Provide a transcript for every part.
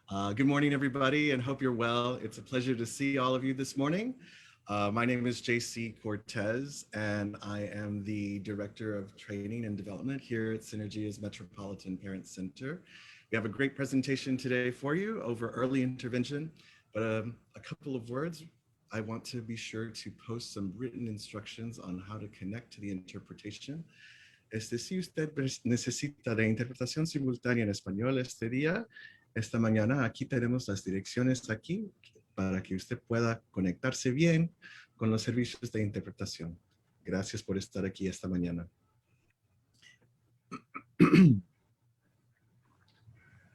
Good morning, everybody, and hope you're well. It's a pleasure to see all of you this morning. My name is JC Cortez, and I am the Director of Training and Development here at Synergia's Metropolitan Parent Center. We have a great presentation today for you over early intervention, but a couple of words. I want to be sure to post some written instructions on how to connect to the interpretation. Si usted necesita de interpretación simultánea en español este día, esta mañana, aquí tenemos las direcciones aquí para que usted pueda conectarse bien con los servicios de interpretación. Gracias por estar aquí esta mañana.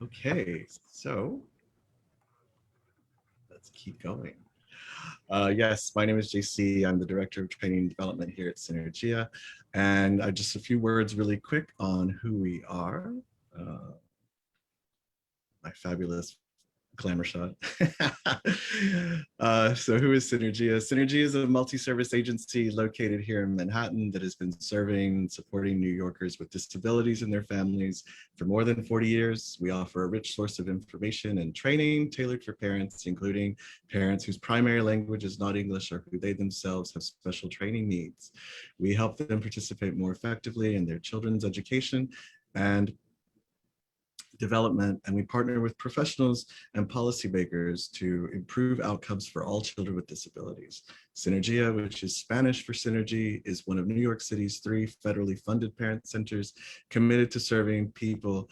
Okay, so let's keep going. Yes, my name is JC. I'm the Director of Training and Development here at Synergia. And just a few words really quick on who we are. My fabulous glamour shot. So who is Synergia? Synergia is a multi-service agency located here in Manhattan that has been serving and supporting New Yorkers with disabilities and their families for more than 40 years. We offer a rich source of information and training tailored for parents, including parents whose primary language is not English or who they themselves have special training needs. We help them participate more effectively in their children's education and development, and we partner with professionals and policymakers to improve outcomes for all children with disabilities. Synergia, which is Spanish for synergy, is one of New York City's 3 federally funded parent centers committed to serving people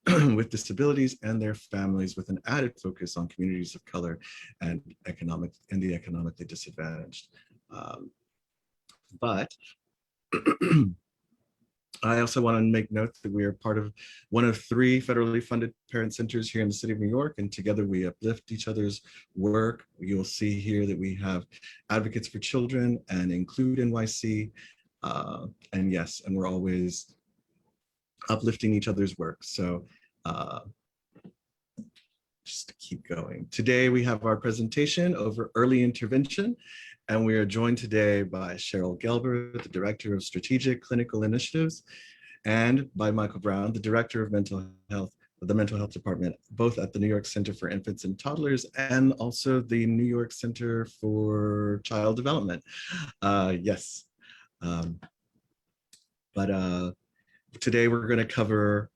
with disabilities and their families, with an added focus on communities of color and the economically disadvantaged. I also want to make note that we are part of one of 3 federally funded parent centers here in the city of New York, and together we uplift each other's work. You'll see here that we have Advocates for Children and Include NYC, and yes, and we're always uplifting each other's work. So just to keep going. Today we have our presentation over early intervention, and we are joined today by Cheryl Gelber, the Director of Strategic Clinical Initiatives, and by Michael Brown, the Director of Mental Health, the Mental Health Department, both at the New York Center for Infants and Toddlers and also the New York Center for Child Development. Yes. Today we're going to cover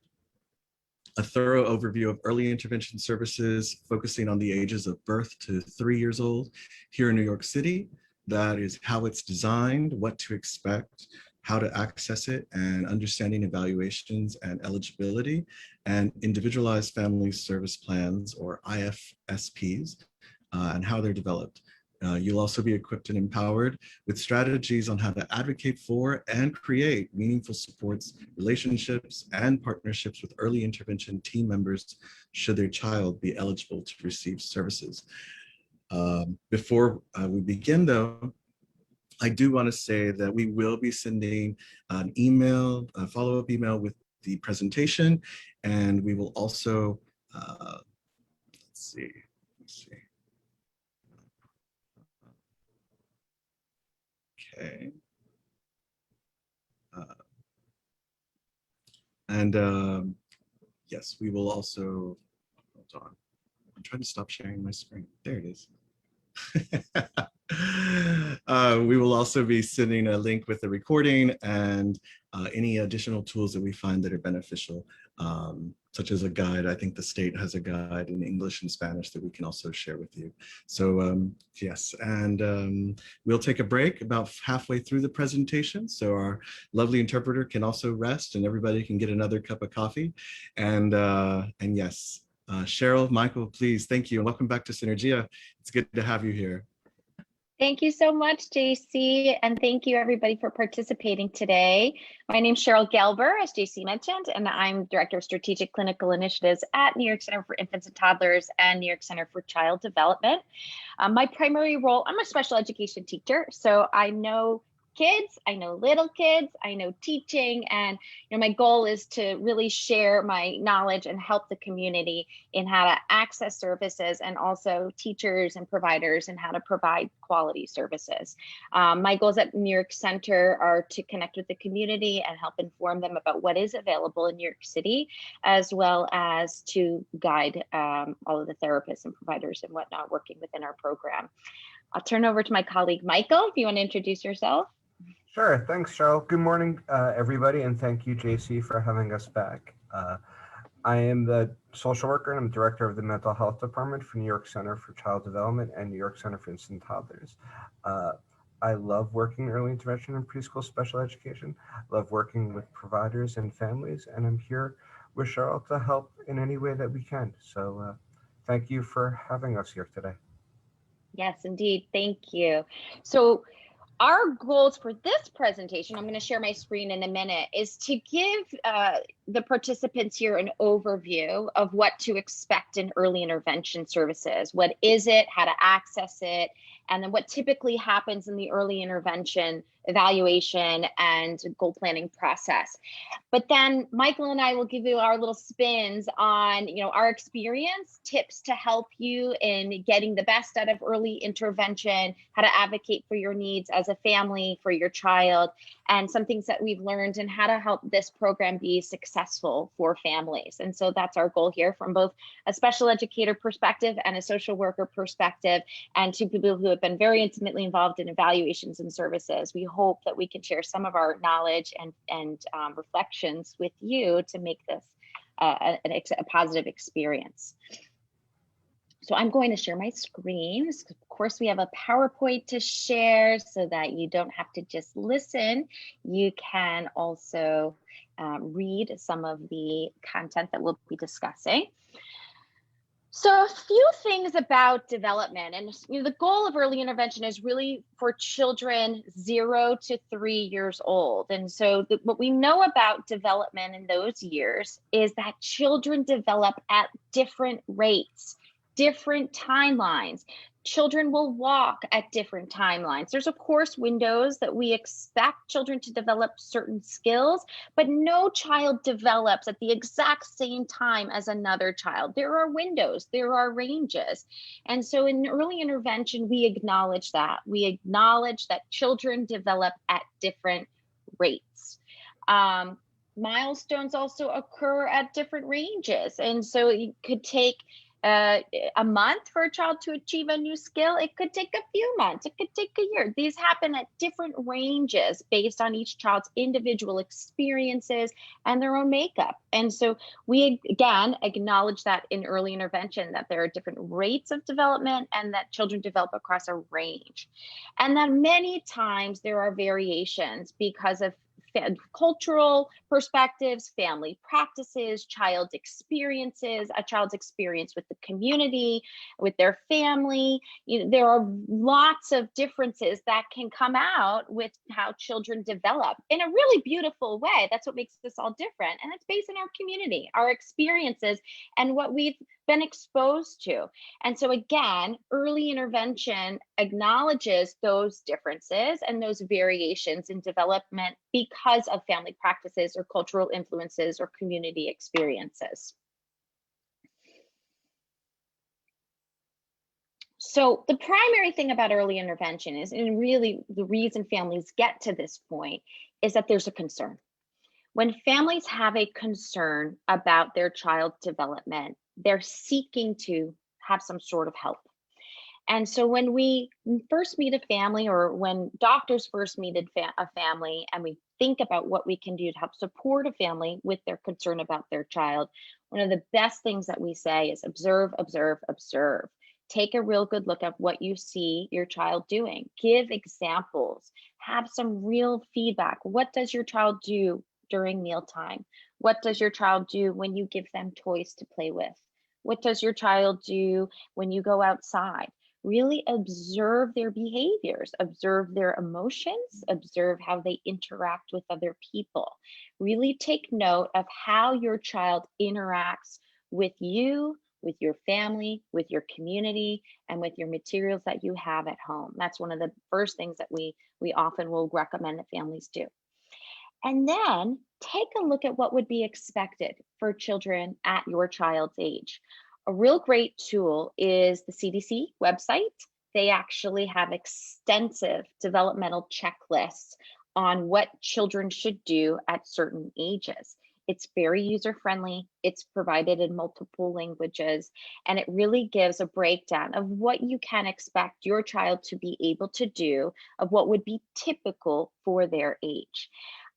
a thorough overview of early intervention services, focusing on the ages of birth to 3 years old here in New York City. That is how it's designed, what to expect, how to access it, and understanding evaluations and eligibility, and individualized family service plans, or IFSPs, and how they're developed. You'll also be equipped and empowered with strategies on how to advocate for and create meaningful supports, relationships, and partnerships with early intervention team members should their child be eligible to receive services. Before we begin, though, I do want to say that we will be sending an email, a follow-up email with the presentation, and we will also, let's see. Okay. Yes, we will also, hold on. I'm trying to stop sharing my screen. There it is. We will also be sending a link with the recording and any additional tools that we find that are beneficial, such as a guide. I think the state has a guide in English and Spanish that we can also share with you. So yes, and we'll take a break about halfway through the presentation, so our lovely interpreter can also rest and everybody can get another cup of coffee. And yes, Cheryl, Michael, please, thank you, and welcome back to Synergia. It's good to have you here. Thank you so much, JC, and thank you everybody for participating today. My name is Cheryl Gelber, as JC mentioned, and I'm Director of Strategic Clinical Initiatives at New York Center for Infants and Toddlers and New York Center for Child Development. My primary role, I'm a special education teacher, so I know kids, I know little kids, I know teaching, and my goal is to really share my knowledge and help the community in how to access services, and also teachers and providers and how to provide quality services. My goals at New York Center are to connect with the community and help inform them about what is available in New York City, as well as to guide all of the therapists and providers and whatnot working within our program. I'll turn over to my colleague, Michael, if you want to introduce yourself. Sure, thanks, Cheryl. Good morning, everybody, and thank you, JC, for having us back. I am the social worker and I'm director of the mental health department for New York Center for Child Development and New York Center for Infants and Toddlers. I love working in early intervention and preschool special education. I love working with providers and families, and I'm here with Cheryl to help in any way that we can. So thank you for having us here today. Yes, indeed. Thank you. So our goals for this presentation, I'm going to share my screen in a minute, is to give the participants here an overview of what to expect in early intervention services. What is it, how to access it, and then what typically happens in the early intervention evaluation and goal planning process. But then Michael and I will give you our little spins on, our experience, tips to help you in getting the best out of early intervention, how to advocate for your needs as a family, for your child, and some things that we've learned and how to help this program be successful for families. And so that's our goal here from both a special educator perspective and a social worker perspective, and two people who have been very intimately involved in evaluations and services. We hope that we can share some of our knowledge and reflections with you to make this a positive experience. So I'm going to share my screen. Of course, we have a PowerPoint to share so that you don't have to just listen. You can also read some of the content that we'll be discussing. So a few things about development, and the goal of early intervention is really for children 0 to 3 years old. And so what we know about development in those years is that children develop at different rates, different timelines. Children will walk at different timelines. There's of course windows that we expect children to develop certain skills, but no child develops at the exact same time as another child. There are windows, there are ranges. And so in early intervention, we acknowledge that. We acknowledge that children develop at different rates. Milestones also occur at different ranges. And so it could take a month for a child to achieve a new skill. It could take a few months. It could take a year. These happen at different ranges based on each child's individual experiences and their own makeup. And so we, again, acknowledge that in early intervention, that there are different rates of development and that children develop across a range. And that many times there are variations because of cultural perspectives, family practices, child experiences, a child's experience with the community, with their family. There are lots of differences that can come out with how children develop in a really beautiful way. That's what makes this all different. And it's based on our community, our experiences, and what we've been exposed to. And so again, early intervention acknowledges those differences and those variations in development because of family practices or cultural influences or community experiences. So the primary thing about early intervention is, and really the reason families get to this point, is that there's a concern. When families have a concern about their child's development, they're seeking to have some sort of help. And so when we first meet a family, or when doctors first meet a family, and we think about what we can do to help support a family with their concern about their child, one of the best things that we say is observe, observe, observe. Take a real good look at what you see your child doing. Give examples. Have some real feedback. What does your child do during mealtime? What does your child do when you give them toys to play with? What does your child do when you go outside? Really observe their behaviors, observe their emotions, observe how they interact with other people. Really take note of how your child interacts with you, with your family, with your community, and with your materials that you have at home. That's one of the first things that we often will recommend that families do. And then take a look at what would be expected for children at your child's age. A real great tool is the CDC website. they actually have extensive developmental checklists on what children should do at certain ages. It's very user-friendly, it's provided in multiple languages, and it really gives a breakdown of what you can expect your child to be able to do, of what would be typical for their age.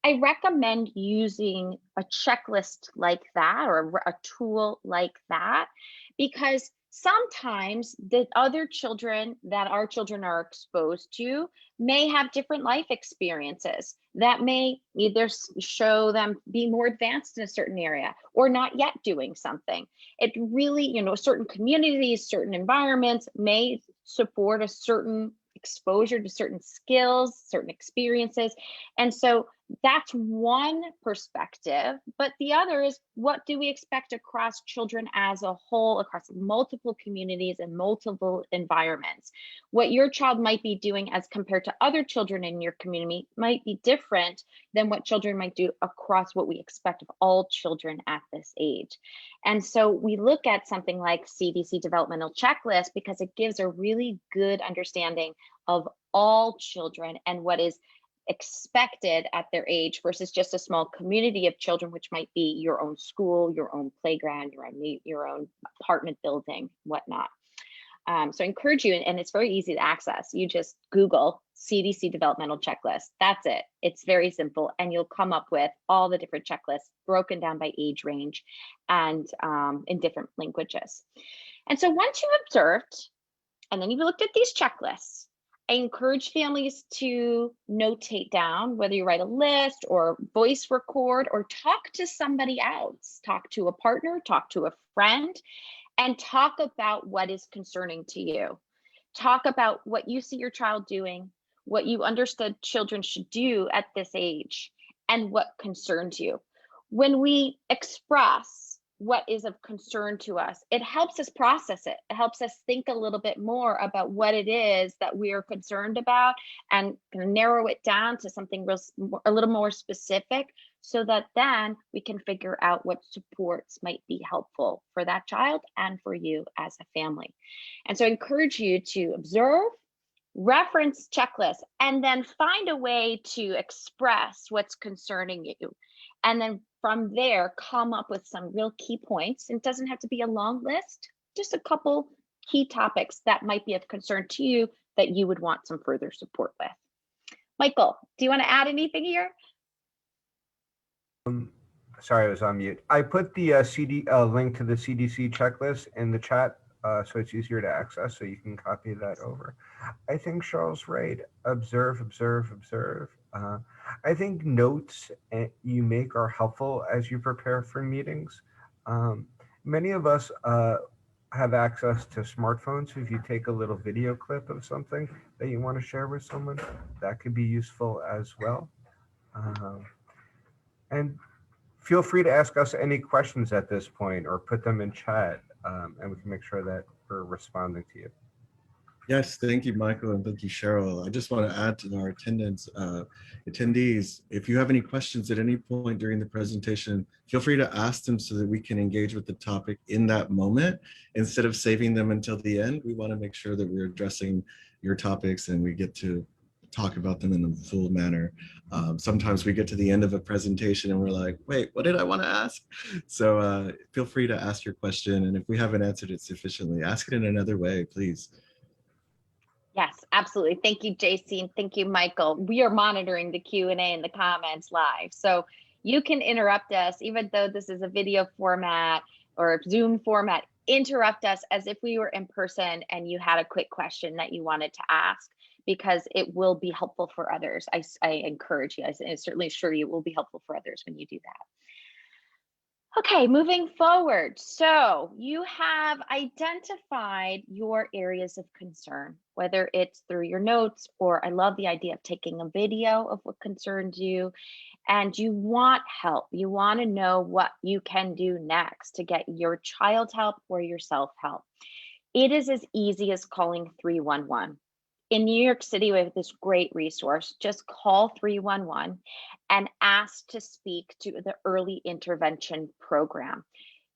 I recommend using a checklist like that, or a tool like that, because sometimes the other children that our children are exposed to may have different life experiences that may either show them being more advanced in a certain area or not yet doing something. It really, certain communities, certain environments may support a certain exposure to certain skills, certain experiences. And so that's one perspective, but the other is, what do we expect across children as a whole, across multiple communities and multiple environments? What your child might be doing as compared to other children in your community might be different than what children might do across what we expect of all children at this age. And so we look at something like CDC developmental checklist because it gives a really good understanding of all children and what is expected at their age versus just a small community of children, which might be your own school, your own playground, your own apartment building, whatnot. So I encourage you, and it's very easy to access. You just Google CDC developmental checklist. That's it. It's very simple, and you'll come up with all the different checklists broken down by age range and in different languages. And so once you've observed, and then you've looked at these checklists, I encourage families to notate down, whether you write a list or voice record or talk to somebody else, talk to a partner, talk to a friend, and talk about what is concerning to you. Talk about what you see your child doing, what you understood children should do at this age, and what concerns you. When we express what is of concern to us, it helps us process it. It helps us think a little bit more about what it is that we are concerned about and narrow it down to something a little more specific, so that then we can figure out what supports might be helpful for that child and for you as a family. And so I encourage you to observe, reference checklists, and then find a way to express what's concerning you. And then from there, come up with some real key points. It doesn't have to be a long list, just a couple key topics that might be of concern to you that you would want some further support with. Michael, do you want to add anything here? Sorry, I was on mute. I put the link to the CDC checklist in the chat, so it's easier to access, so you can copy that over. I think Cheryl's right. Observe, observe, observe. I think notes you make are helpful as you prepare for meetings. Many of us have access to smartphones. If you take a little video clip of something that you want to share with someone, that could be useful as well. And feel free to ask us any questions at this point or put them in chat, and we can make sure that we're responding to you. Yes, thank you, Michael, and thank you, Cheryl. I just want to add to our attendees, if you have any questions at any point during the presentation, feel free to ask them so that we can engage with the topic in that moment instead of saving them until the end. We want to make sure that we're addressing your topics and we get to talk about them in a full manner. Sometimes we get to the end of a presentation and we're like, wait, what did I want to ask? So feel free to ask your question, and if we haven't answered it sufficiently, ask it in another way, please. Yes, absolutely. Thank you, JC, and thank you, Michael. We are monitoring the Q&A and the comments live. So you can interrupt us, even though this is a video format or a Zoom format, interrupt us as if we were in person and you had a quick question that you wanted to ask, because it will be helpful for others. I encourage you. I certainly assure you it will be helpful for others when you do that. Okay, moving forward. So you have identified your areas of concern, whether it's through your notes, or I love the idea of taking a video of what concerns you, and you want help. You want to know what you can do next to get your child help or yourself help. It is as easy as calling 311. In New York City, we have this great resource. Just call 311 and ask to speak to the early intervention program.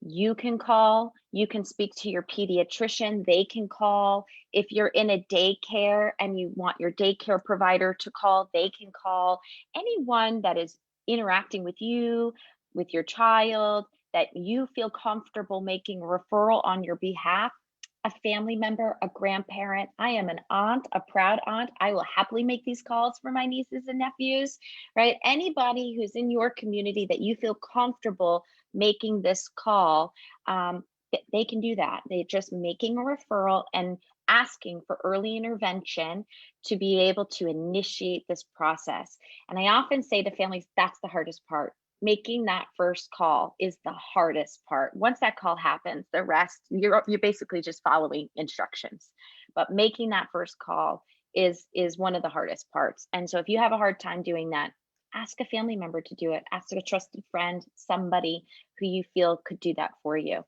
You can call, you can speak to your pediatrician, they can call. If you're in a daycare and you want your daycare provider to call, they can call. Anyone that is interacting with you, with your child, that you feel comfortable making a referral on your behalf, a family member, a grandparent. I am an aunt, a proud aunt. I will happily make these calls for my nieces and nephews, right? Anybody who's in your community that you feel comfortable making this call, they can do that. They're just making a referral and asking for early intervention to be able to initiate this process. And I often say to families, that's the hardest part. Making that first call is the hardest part. Once that call happens, the rest, you're basically just following instructions. But making that first call is one of the hardest parts. And so if you have a hard time doing that, ask a family member to do it. Ask a trusted friend, somebody who you feel could do that for you.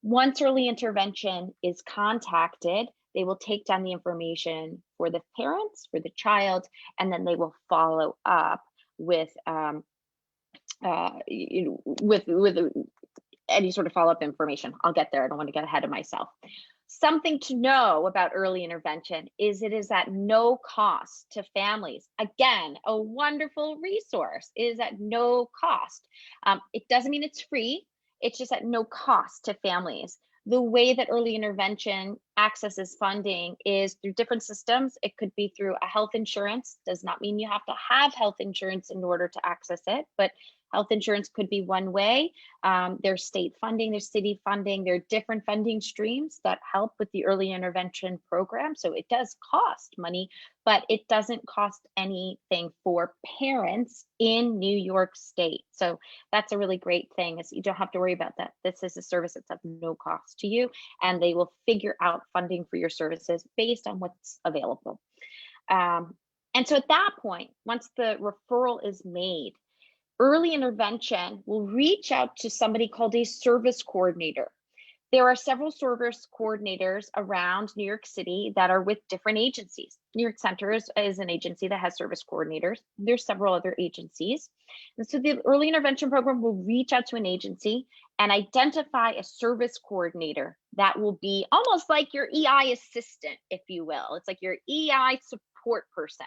Once early intervention is contacted, they will take down the information for the parents, for the child, and then they will follow up with any sort of follow-up information. I'll get there. I don't want to get ahead of myself. Something to know about early intervention is it is at no cost to families. Again, a wonderful resource. It is at no cost. It doesn't mean it's free. It's just at no cost to families. The way that early intervention accesses funding is through different systems. It could be through a health insurance. Does not mean you have to have health insurance in order to access it, but health insurance could be one way. There's state funding, there's city funding, there are different funding streams that help with the early intervention program. So it does cost money, but it doesn't cost anything for parents in New York State. So that's a really great thing, is you don't have to worry about that. This is a service that's of no cost to you, and they will figure out funding for your services based on what's available. And so at that point, once the referral is made, early intervention will reach out to somebody called a service coordinator. There are several service coordinators around New York City that are with different agencies. New York Center is an agency that has service coordinators. There's several other agencies. And so the early intervention program will reach out to an agency and identify a service coordinator that will be almost like your EI assistant, if you will. It's like your EI support person.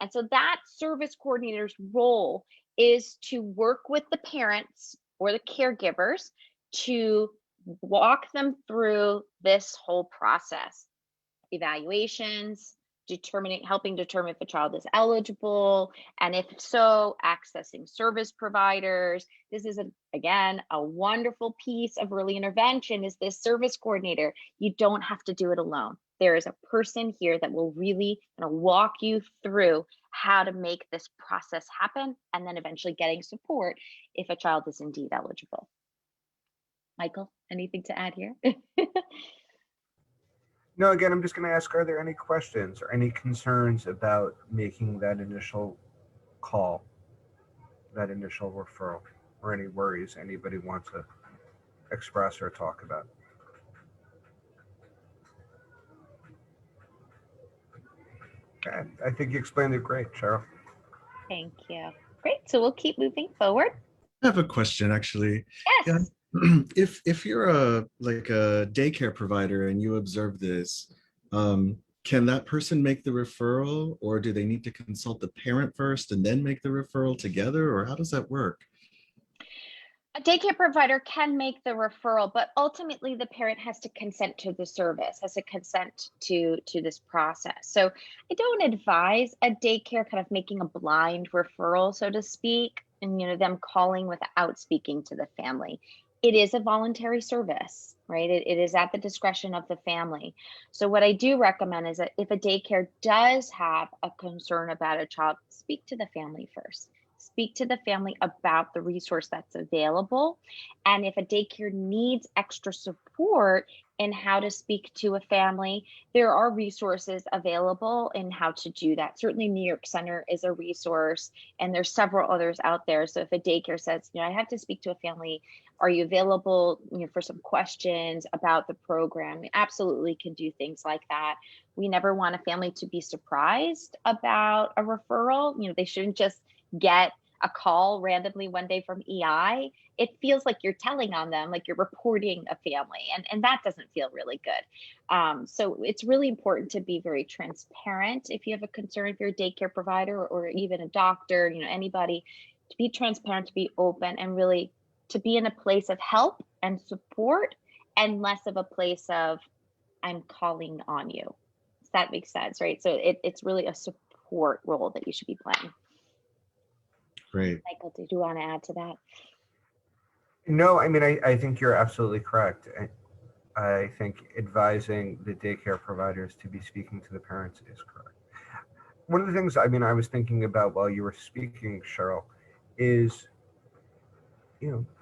And so that service coordinator's role is to work with the parents or the caregivers to walk them through this whole process. Evaluations, helping determine if a child is eligible, and if so, accessing service providers. This is, again, a wonderful piece of early intervention is this service coordinator. You don't have to do it alone. There is a person here that will really walk you through how to make this process happen, and then eventually getting support if a child is indeed eligible. Michael, anything to add here? No, again, I'm just going to ask, are there any questions or any concerns about making that initial call, that initial referral, or any worries anybody wants to express or talk about? Okay, I think you explained it great, Cheryl. Thank you. Great. So we'll keep moving forward. I have a question, actually. Yes. Yeah. If you're a daycare provider and you observe this, can that person make the referral, or do they need to consult the parent first and then make the referral together, or how does that work? A daycare provider can make the referral, but ultimately the parent has to consent to the service, has to consent to this process. So I don't advise a daycare kind of making a blind referral, so to speak, and them calling without speaking to the family. It is a voluntary service, right? It is at the discretion of the family. So what I do recommend is that if a daycare does have a concern about a child, speak to the family first. Speak to the family about the resource that's available. And if a daycare needs extra support in how to speak to a family, there are resources available in how to do that. Certainly New York Center is a resource, and there's several others out there. So if a daycare says, I have to speak to a family, are you available for some questions about the program? We absolutely can do things like that. We never want a family to be surprised about a referral. They shouldn't just get a call randomly one day from EI, it feels like you're telling on them, like you're reporting a family, and that doesn't feel really good. So it's really important to be very transparent if you have a concern, if you're a daycare provider or even a doctor, anybody, to be transparent, to be open, and really to be in a place of help and support and less of a place of I'm calling on you. Does that make sense, right? So it's really a support role that you should be playing. Great. Michael, did you want to add to that? No, I mean, I think you're absolutely correct. I think advising the daycare providers to be speaking to the parents is correct. One of the things, I was thinking about while you were speaking, Cheryl, is,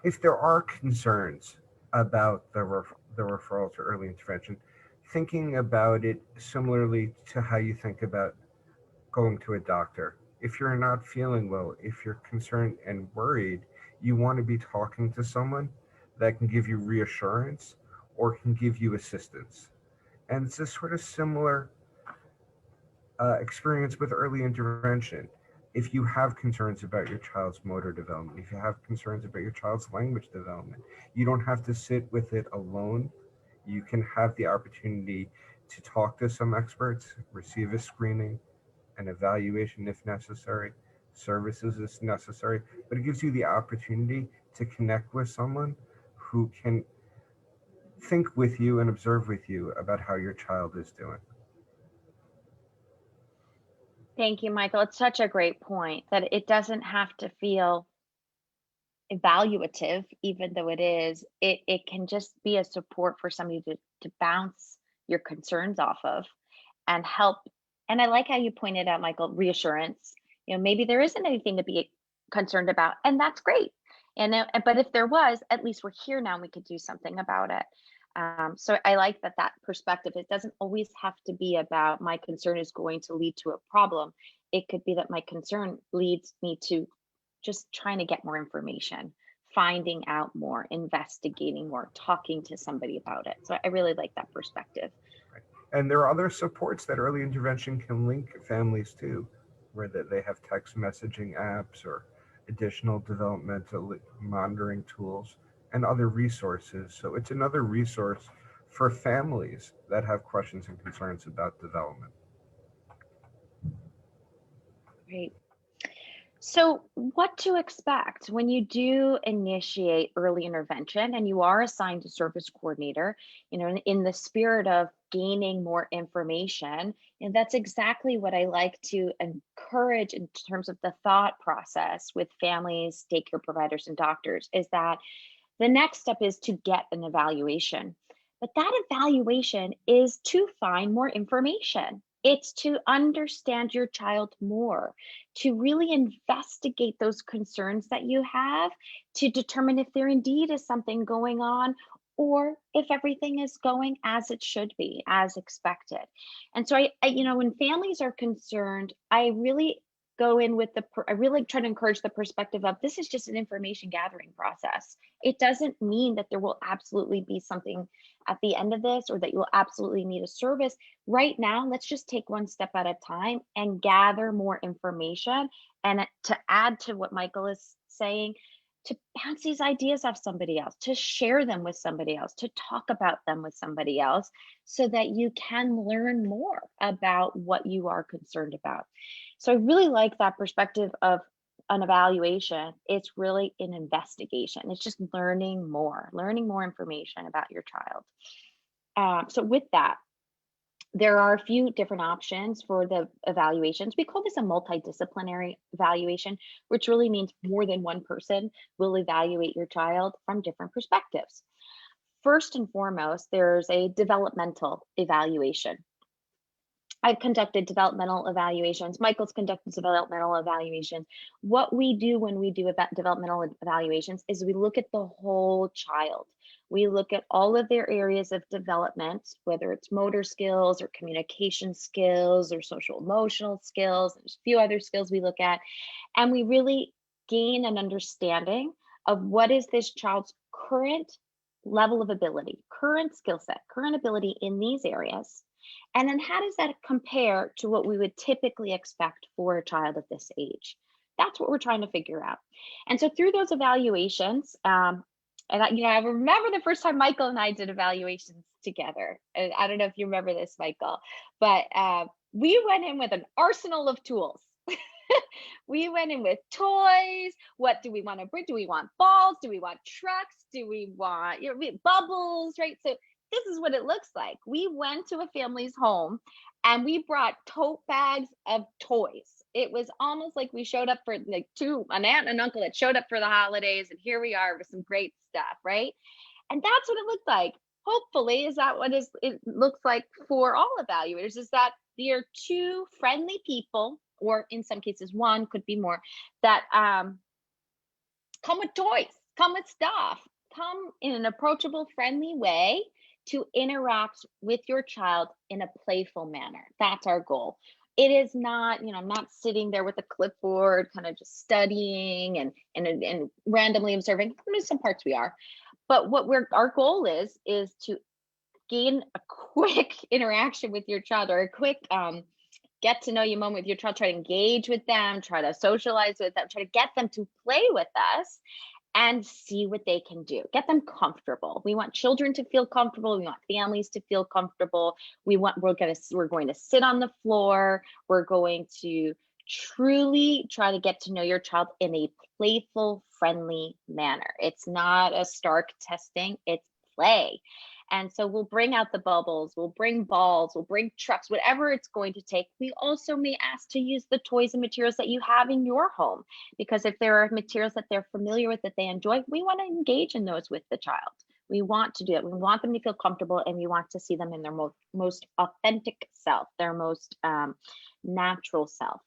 if there are concerns about the referral to early intervention, thinking about it similarly to how you think about going to a doctor. If you're not feeling well, if you're concerned and worried, you want to be talking to someone that can give you reassurance or can give you assistance. And it's a sort of similar experience with early intervention. If you have concerns about your child's motor development, if you have concerns about your child's language development, you don't have to sit with it alone. You can have the opportunity to talk to some experts, receive a screening, an evaluation if necessary, services if necessary, but it gives you the opportunity to connect with someone who can think with you and observe with you about how your child is doing. Thank you, Michael. It's such a great point that it doesn't have to feel evaluative, even though it is. It can just be a support for somebody to bounce your concerns off of and help. And I like how you pointed out, Michael, reassurance. Maybe there isn't anything to be concerned about, and that's great. But if there was, at least we're here now and we could do something about it. So I like that perspective. It doesn't always have to be about my concern is going to lead to a problem. It could be that my concern leads me to just trying to get more information, finding out more, investigating more, talking to somebody about it. So I really like that perspective. And there are other supports that early intervention can link families to, where they have text messaging apps or additional developmental monitoring tools and other resources. So it's another resource for families that have questions and concerns about development. Great. So what to expect when you do initiate early intervention and you are assigned a service coordinator, in the spirit of gaining more information, and that's exactly what I like to encourage in terms of the thought process with families, daycare providers, and doctors, is that the next step is to get an evaluation. But that evaluation is to find more information. It's to understand your child more, to really investigate those concerns that you have, to determine if there indeed is something going on or if everything is going as it should be, as expected. And so I when families are concerned, I really go in with I really try to encourage the perspective of this is just an information gathering process. It doesn't mean that there will absolutely be something at the end of this or that you will absolutely need a service. Right now, let's just take one step at a time and gather more information. And to add to what Michael is saying, to bounce these ideas off somebody else, to share them with somebody else, to talk about them with somebody else so that you can learn more about what you are concerned about. So I really like that perspective of an evaluation. It's really an investigation. It's just learning more information about your child. So with that, there are a few different options for the evaluations. We call this a multidisciplinary evaluation, which really means more than one person will evaluate your child from different perspectives. First and foremost, there's a developmental evaluation. I've conducted developmental evaluations. Michael's conducted developmental evaluations. What we do when we do developmental evaluations is we look at the whole child. We look at all of their areas of development, whether it's motor skills or communication skills or social emotional skills. There's a few other skills we look at, and we really gain an understanding of what is this child's current level of ability, current skill set, current ability in these areas. And then how does that compare to what we would typically expect for a child at this age? That's what we're trying to figure out. And so through those evaluations, I remember the first time Michael and I did evaluations together. And I don't know if you remember this, Michael, but we went in with an arsenal of tools. We went in with toys. What do we want to bring? Do we want balls? Do we want trucks? Do we want bubbles, right? So this is what it looks like. We went to a family's home and we brought tote bags of toys. It was almost like we showed up for an aunt and uncle that showed up for the holidays, and here we are with some great stuff, right? And that's what it looked like. Hopefully, is that what it looks like for all evaluators, is that you're two friendly people, or in some cases one, could be more, that come with toys, come with stuff, come in an approachable, friendly way to interact with your child in a playful manner. That's our goal. It is not, I'm not sitting there with a clipboard, kind of just studying and randomly observing. I mean, some parts we are, but what our goal is to gain a quick interaction with your child, or a quick get to know you moment with your child, try to engage with them, try to socialize with them, try to get them to play with us and see what they can do. Get them comfortable. We want children to feel comfortable. We want families to feel comfortable. We're going to sit on the floor. We're going to truly try to get to know your child in a playful, friendly manner. It's not a stark testing, it's play. And so we'll bring out the bubbles, we'll bring balls, we'll bring trucks, whatever it's going to take. We also may ask to use the toys and materials that you have in your home, because if there are materials that they're familiar with, that they enjoy, we want to engage in those with the child. We want to do it. We want them to feel comfortable, and we want to see them in their most authentic self, their most natural self.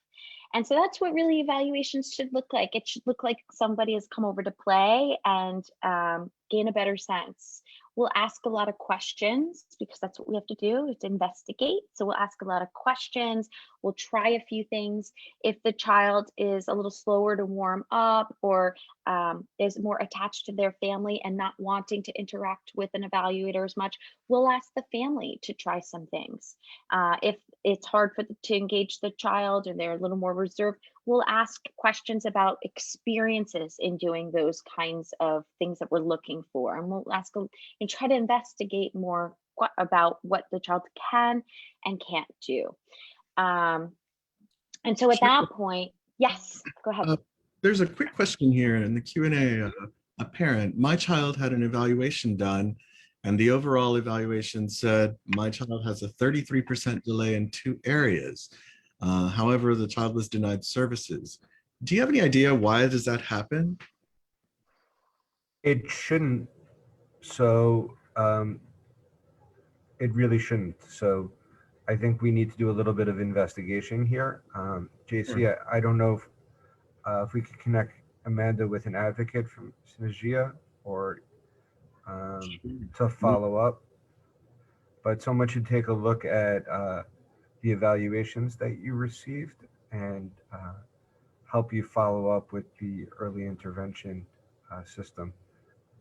And so that's what really evaluations should look like. It should look like somebody has come over to play and gain a better sense. We'll ask a lot of questions, because that's what we have to do, is to investigate. So we'll ask a lot of questions. We'll try a few things. If the child is a little slower to warm up, or is more attached to their family and not wanting to interact with an evaluator as much, we'll ask the family to try some things. If it's hard to engage the child, or they're a little more reserved, we'll ask questions about experiences in doing those kinds of things that we're looking for. And we'll ask and try to investigate more about what the child can and can't do. And so at that point, yes, go ahead. There's a quick question here in the Q&A. A parent, my child had an evaluation done, and the overall evaluation said my child has a 33% delay in 2 areas. However, the child was denied services. Do you have any idea why does that happen? It shouldn't. So it really shouldn't. So I think we need to do a little bit of investigation here. JC, Sure. I don't know if we could connect Amanda with an advocate from Synergia, or to follow up. But someone should take a look at the evaluations that you received, and help you follow up with the early intervention system.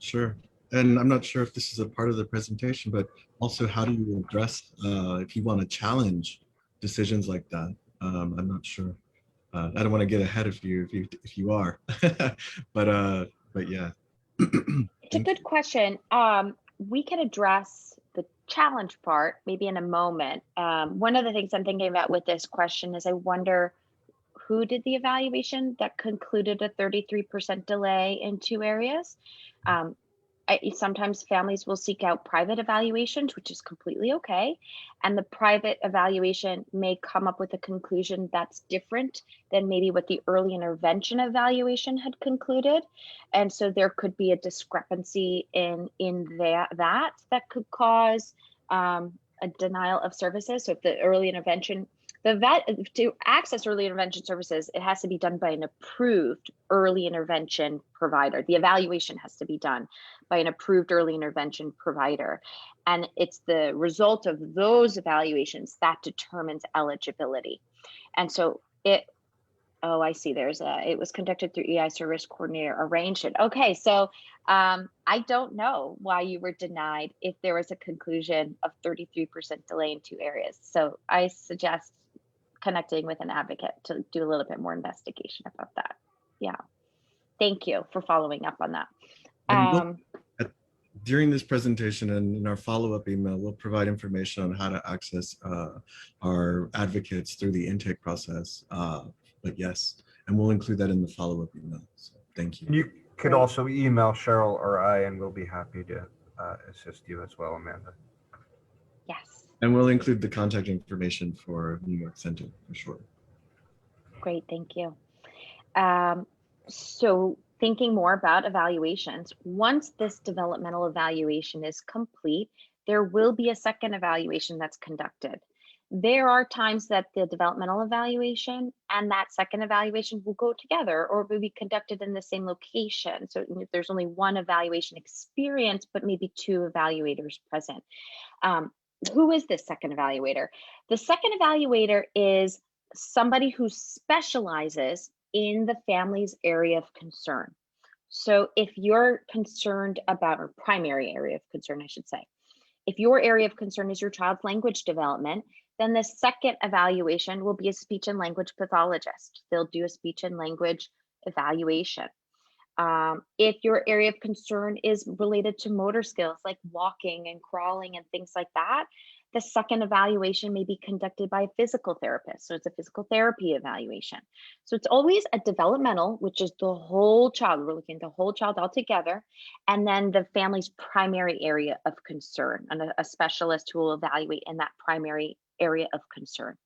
Sure. And I'm not sure if this is a part of the presentation, but also how do you address if you want to challenge decisions like that? I'm not sure. I don't want to get ahead of you if you are, but yeah. It's a good question. We can address the challenge part maybe in a moment. One of the things I'm thinking about with this question is, I wonder who did the evaluation that concluded a 33% delay in 2 areas. Sometimes families will seek out private evaluations, which is completely okay. And the private evaluation may come up with a conclusion that's different than maybe what the early intervention evaluation had concluded. And so there could be a discrepancy in that could cause a denial of services. So if the early intervention, to access early intervention services, it has to be done by an approved early intervention provider. The evaluation has to be done by an approved early intervention provider. And it's the result of those evaluations that determines eligibility. And so I see it was conducted through EI service coordinator arranged it. Okay, so I don't know why you were denied if there was a conclusion of 33% delay in 2 areas. So I suggest connecting with an advocate to do a little bit more investigation about that. Yeah. Thank you for following up on that. And during this presentation and in our follow-up email, we'll provide information on how to access our advocates through the intake process. But yes, and we'll include that in the follow-up email. So thank you. You could also email Cheryl or I, and we'll be happy to assist you as well, Amanda. Yes. And we'll include the contact information for New York Center for sure. Great, thank you. So thinking more about evaluations, once this developmental evaluation is complete, there will be a second evaluation that's conducted. There are times that the developmental evaluation and that second evaluation will go together or will be conducted in the same location. So if there's only one evaluation experience, but maybe two evaluators present. Who is this second evaluator? The second evaluator is somebody who specializes in the family's area of concern. So if you're concerned about, or primary area of concern, I should say, if your area of concern is your child's language development, then the second evaluation will be a speech and language pathologist. They'll do a speech and language evaluation. If your area of concern is related to motor skills like walking and crawling and things like that, the second evaluation may be conducted by a physical therapist. So it's a physical therapy evaluation. So it's always a developmental, which is the whole child. We're looking at the whole child all together. And then the family's primary area of concern, and a specialist who will evaluate in that primary area of concern.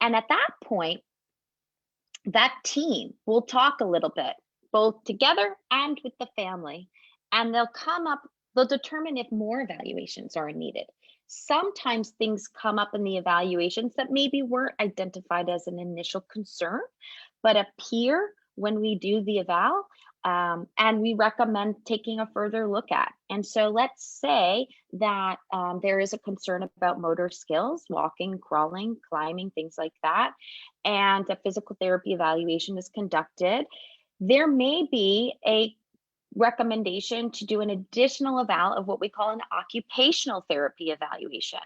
And at that point, that team will talk a little bit, both together and with the family, and they'll determine if more evaluations are needed. Sometimes things come up in the evaluations that maybe weren't identified as an initial concern, but appear when we do the eval, and we recommend taking a further look at. And so let's say that there is a concern about motor skills, walking, crawling, climbing, things like that, and a physical therapy evaluation is conducted. There may be a recommendation to do an additional eval of what we call an occupational therapy evaluation,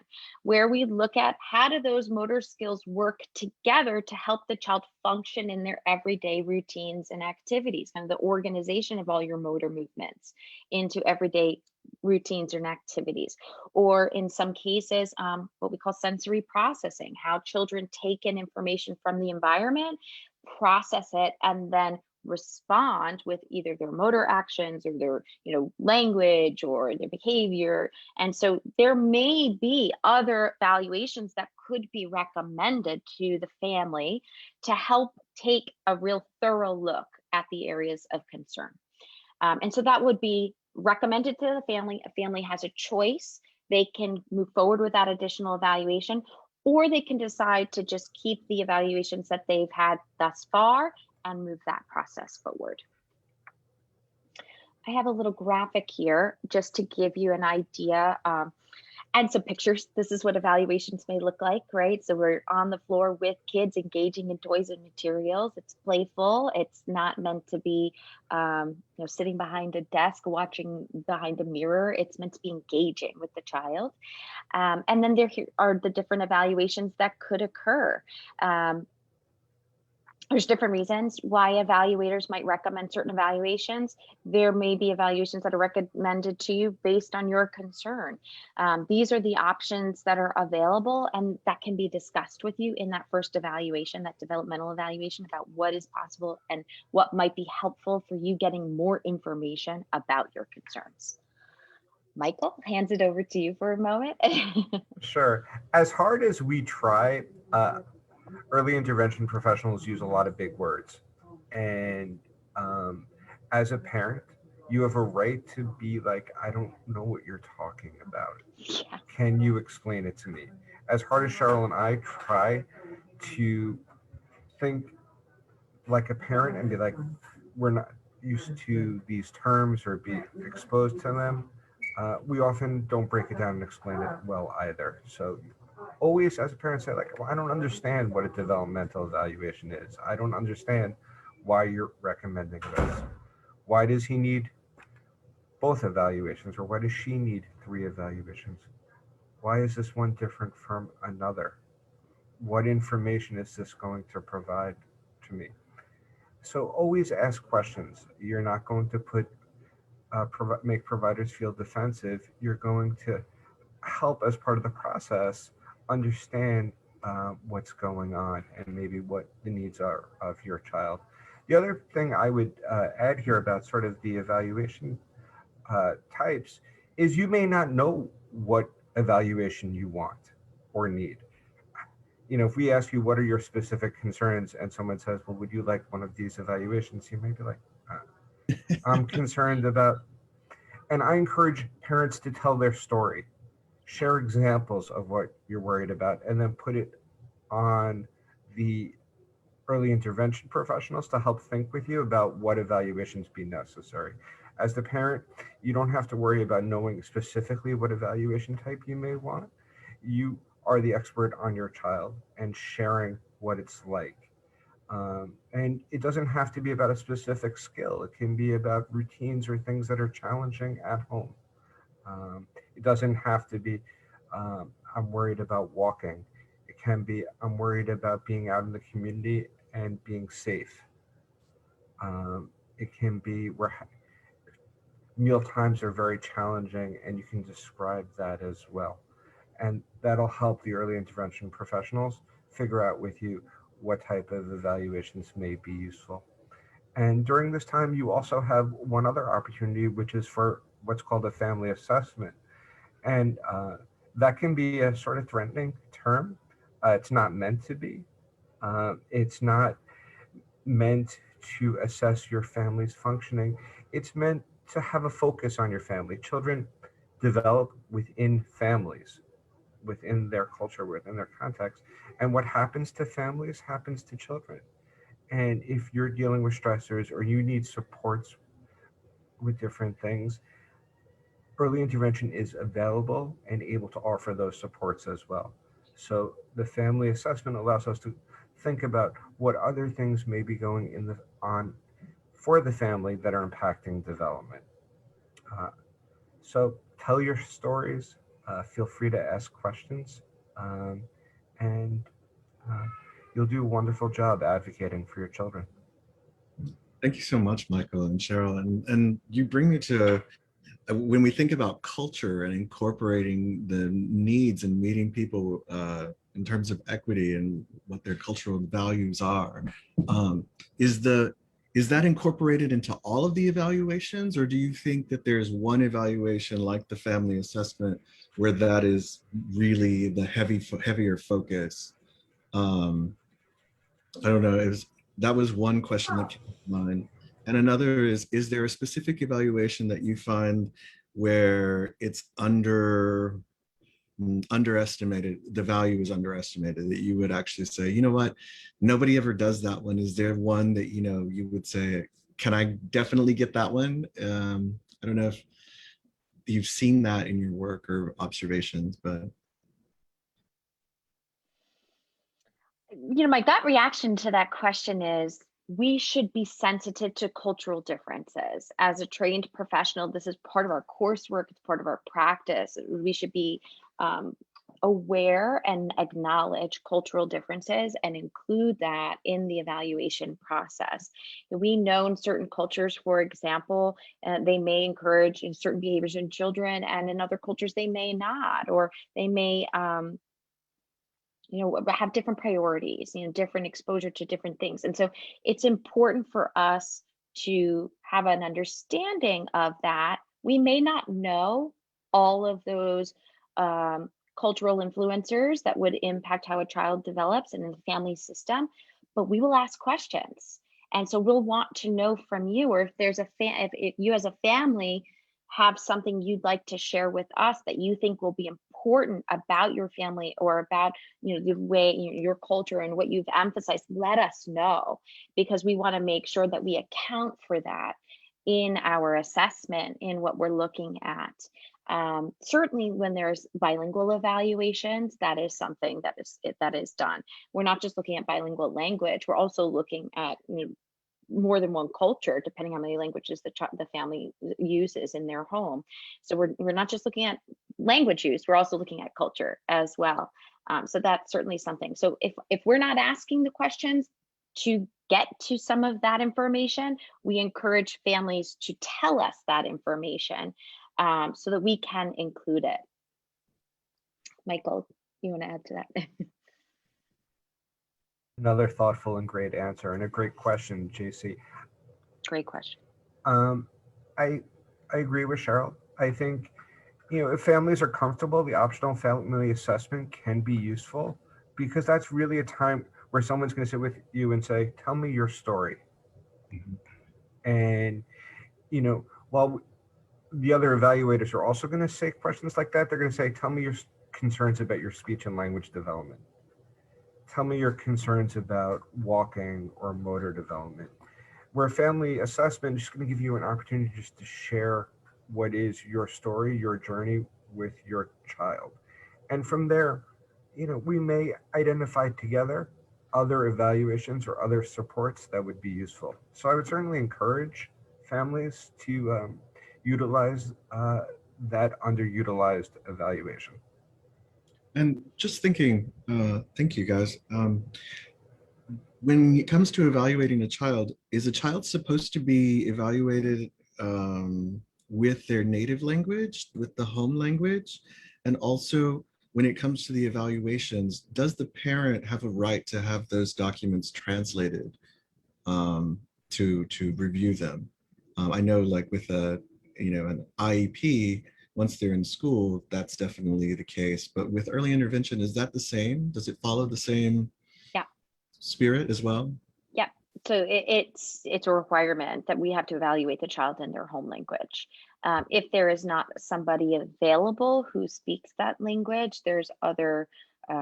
where we look at how do those motor skills work together to help the child function in their everyday routines and activities, kind of the organization of all your motor movements into everyday routines and activities. Or in some cases, what we call sensory processing, how children take in information from the environment, process it, and then respond with either their motor actions or their language or their behavior. And so there may be other evaluations that could be recommended to the family to help take a real thorough look at the areas of concern. And so that would be recommended to the family. A family has a choice. They can move forward with that additional evaluation, or they can decide to just keep the evaluations that they've had thus far and move that process forward. I have a little graphic here just to give you an idea and some pictures. This is what evaluations may look like, right? So we're on the floor with kids engaging in toys and materials. It's playful. It's not meant to be sitting behind a desk watching behind a mirror. It's meant to be engaging with the child. And then there are the different evaluations that could occur. There's different reasons why evaluators might recommend certain evaluations. There may be evaluations that are recommended to you based on your concern. These are the options that are available and that can be discussed with you in that first evaluation, that developmental evaluation, about what is possible and what might be helpful for you getting more information about your concerns. Michael, hands it over to you for a moment. Sure. As hard as we try, early intervention professionals use a lot of big words. And as a parent, you have a right to be like, I don't know what you're talking about. Yeah. Can you explain it to me? As hard as Cheryl and I try to think like a parent and be like, we're not used to these terms or be exposed to them, we often don't break it down and explain it well either. So always as a parent say like, well, I don't understand what a developmental evaluation is. I don't understand why you're recommending this. Why does he need both evaluations, or why does she need 3 evaluations? Why is this one different from another? what information is this going to provide to me? So always ask questions. You're not going to make providers feel defensive. You're going to help as part of the process understand what's going on and maybe what the needs are of your child. The other thing I would add here about sort of the evaluation types is you may not know what evaluation you want or need. You know, if we ask you what are your specific concerns and someone says, well, would you like one of these evaluations? You may be like, I'm concerned about, and I encourage parents to tell their story, share examples of what you're worried about, and then put it on the early intervention professionals to help think with you about what evaluations be necessary. As the parent, you don't have to worry about knowing specifically what evaluation type you may want. You are the expert on your child and sharing what it's like. And it doesn't have to be about a specific skill. It can be about routines or things that are challenging at home. It doesn't have to be, I'm worried about walking. It can be, I'm worried about being out in the community and being safe. It can be where meal times are very challenging, and you can describe that as well. And that'll help the early intervention professionals figure out with you what type of evaluations may be useful. And during this time, you also have one other opportunity, which is for what's called a family assessment. And that can be a sort of threatening term. It's not meant to be. It's not meant to assess your family's functioning. It's meant to have a focus on your family. Children develop within families, within their culture, within their context. And what happens to families happens to children. And if you're dealing with stressors or you need supports with different things, early intervention is available and able to offer those supports as well. So the family assessment allows us to think about what other things may be going on for the family that are impacting development. So tell your stories, feel free to ask questions, and you'll do a wonderful job advocating for your children. Thank you so much, Michael and Cheryl. And you bring me to, when we think about culture and incorporating the needs and meeting people in terms of equity and what their cultural values are, is that incorporated into all of the evaluations, or do you think that there's one evaluation like the family assessment where that is really the heavier focus? I don't know, that was one question that came to mind. And another is there a specific evaluation that you find where it's underestimated, the value is underestimated, that you would actually say, you know what, nobody ever does that one? Is there one that, you know, you would say, can I definitely get that one? I don't know if you've seen that in your work or observations, but. You know, my gut reaction to that question is we should be sensitive to cultural differences. As a trained professional, this is part of our coursework, it's part of our practice. We should be aware and acknowledge cultural differences and include that in the evaluation process. We know in certain cultures, for example, they may encourage certain behaviors in children, and in other cultures they may not, or they may have different priorities, different exposure to different things. And so it's important for us to have an understanding of that. We may not know all of those cultural influencers that would impact how a child develops in the family system, but we will ask questions. And so we'll want to know from you, or if there's if you as a family have something you'd like to share with us that you think will be important about your family or about the way your culture and what you've emphasized, let us know, because we want to make sure that we account for that in our assessment, in what we're looking at. Certainly when there's bilingual evaluations, that is something that is done. We're not just looking at bilingual language, we're also looking at more than one culture, depending on how many languages the family uses in their home. So we're not just looking at language use, we're also looking at culture as well. So that's certainly something. So if we're not asking the questions to get to some of that information, we encourage families to tell us that information so that we can include it. Michael, you want to add to that? Another thoughtful and great answer, and a great question, JC. Great question. I agree with Cheryl. I think, if families are comfortable, the optional family assessment can be useful, because that's really a time where someone's going to sit with you and say, tell me your story. And, while the other evaluators are also going to say questions like that, they're going to say, tell me your concerns about your speech and language development. Tell me your concerns about walking or motor development. Where family assessment is just going to give you an opportunity just to share what is your story, your journey with your child. And from there, we may identify together other evaluations or other supports that would be useful. So I would certainly encourage families to utilize that underutilized evaluation. And just thinking, thank you guys. When it comes to evaluating a child, is a child supposed to be evaluated with their native language, with the home language? And also, when it comes to the evaluations, does the parent have a right to have those documents translated to review them? I know, like with an IEP, once they're in school, that's definitely the case. But with early intervention, is that the same? Does it follow the same spirit as well? Yeah. So it's a requirement that we have to evaluate the child in their home language. If there is not somebody available who speaks that language, there's other, we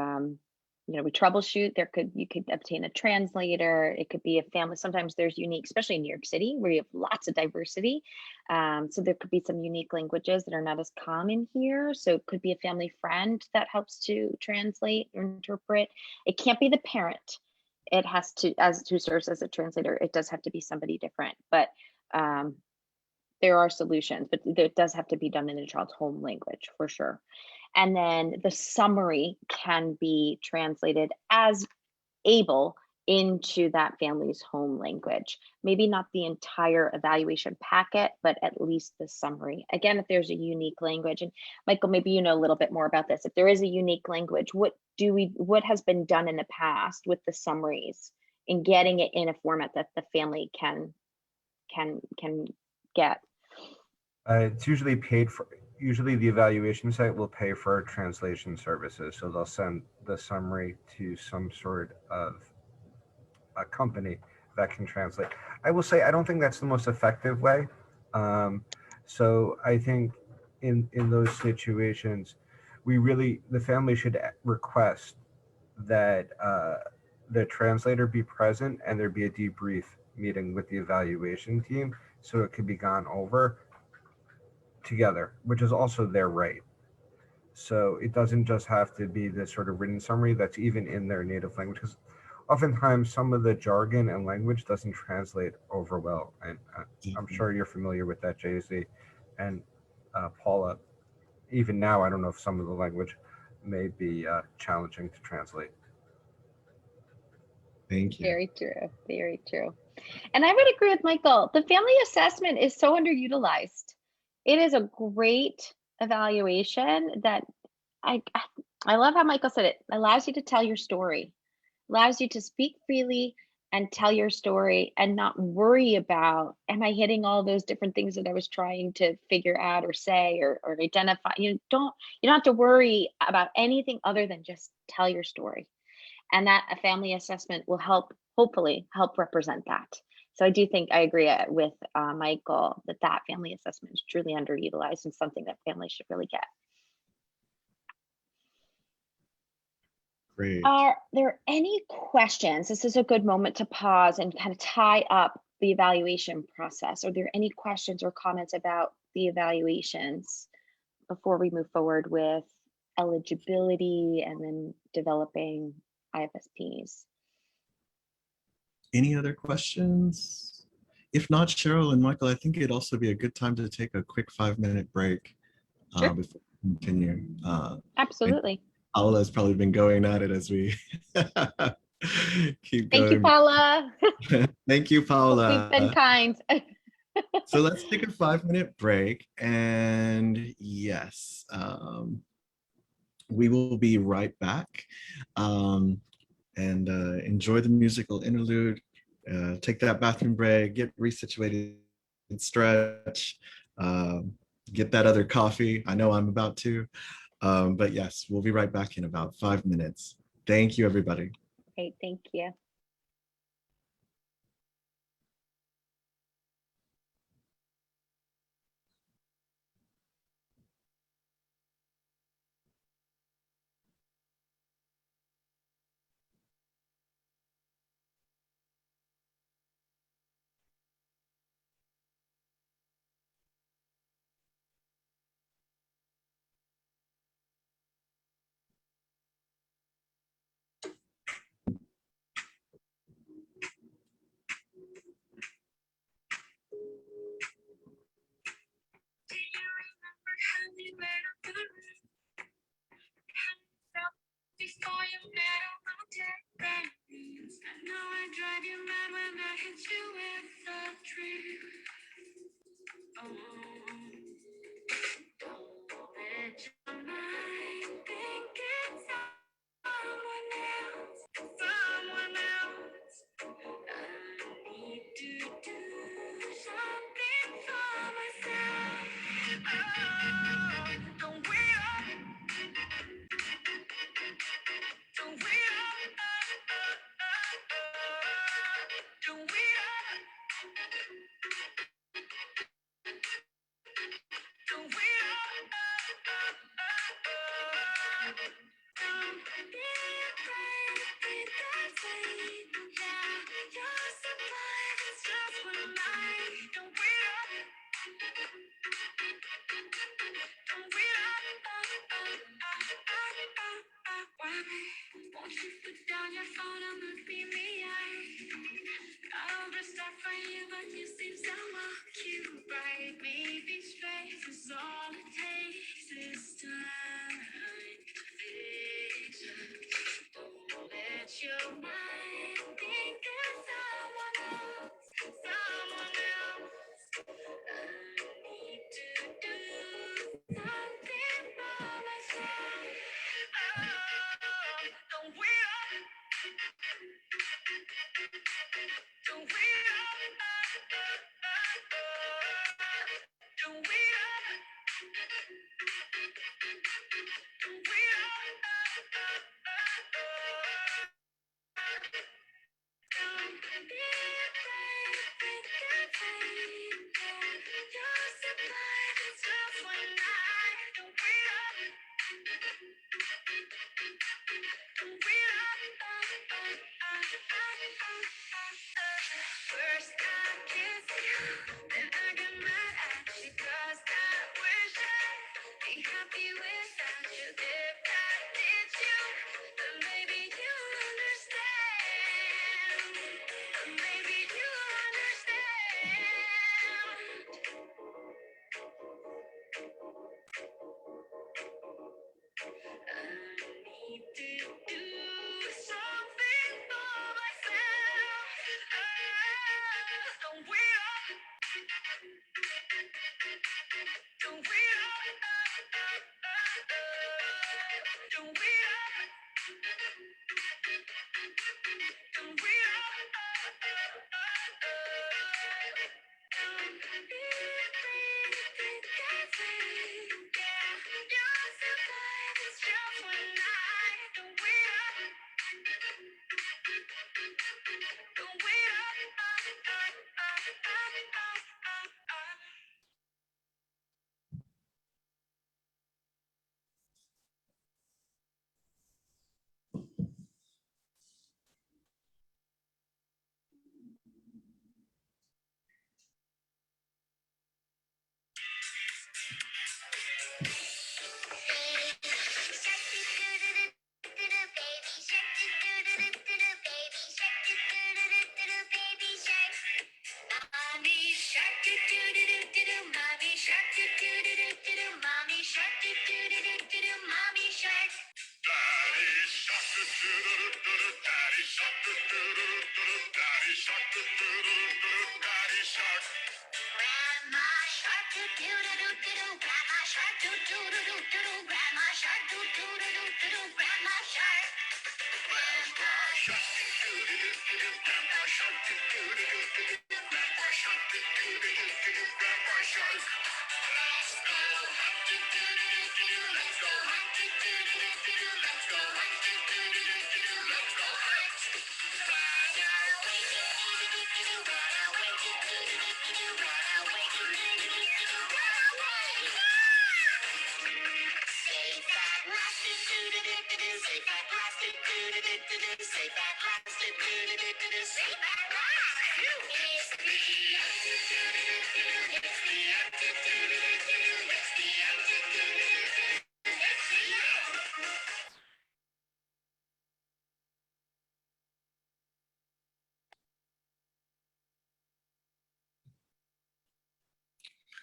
troubleshoot. You could obtain a translator. It could be a family. Sometimes there's unique, especially in New York City, where you have lots of diversity. So there could be some unique languages that are not as common here. So it could be a family friend that helps to translate or interpret. It can't be the parent. It has to, who serves as a translator, it does have to be somebody different, but there are solutions, but it does have to be done in a child's home language for sure. And then the summary can be translated as able into that family's home language. Maybe not the entire evaluation packet, but at least the summary. Again, if there's a unique language, and Michael, maybe you know a little bit more about this. If there is a unique language, what has been done in the past with the summaries in getting it in a format that the family can get? It's usually paid for. Usually the evaluation site will pay for translation services. So they'll send the summary to some sort of a company that can translate. I will say, I don't think that's the most effective way. So I think in those situations, the family should request that the translator be present and there be a debrief meeting with the evaluation team so it could be gone over together, which is also their right. So it doesn't just have to be this sort of written summary that's even in their native language, because oftentimes some of the jargon and language doesn't translate over well. And I'm sure you're familiar with that, JC and Paula. Even now, I don't know if some of the language may be challenging to translate. Thank you. Very true. Very true. And I would agree with Michael. The family assessment is so underutilized. It is a great evaluation that I love how Michael said it allows you to tell your story, allows you to speak freely and tell your story and not worry about, am I hitting all those different things that I was trying to figure out or say or identify? You don't have to worry about anything other than just tell your story. And that a family assessment will hopefully help represent that. So I do think I agree with Michael that family assessment is truly underutilized and something that families should really get. Great. Are there any questions? This is a good moment to pause and kind of tie up the evaluation process. Are there any questions or comments about the evaluations before we move forward with eligibility and then developing IFSPs? Any other questions? If not, Cheryl and Michael, I think it'd also be a good time to take a quick 5-minute break Sure. before we continue. Absolutely. Paula's probably been going at it as we keep Thank you, going. Paula. Thank you, Hope we've been Paula. kind. So let's take a 5-minute break. And yes, we will be right back. And enjoy the musical interlude. Take that bathroom break, get resituated, stretch, get that other coffee. I know I'm about to. But yes, we'll be right back in about 5 minutes. Thank you, everybody. Great, thank you.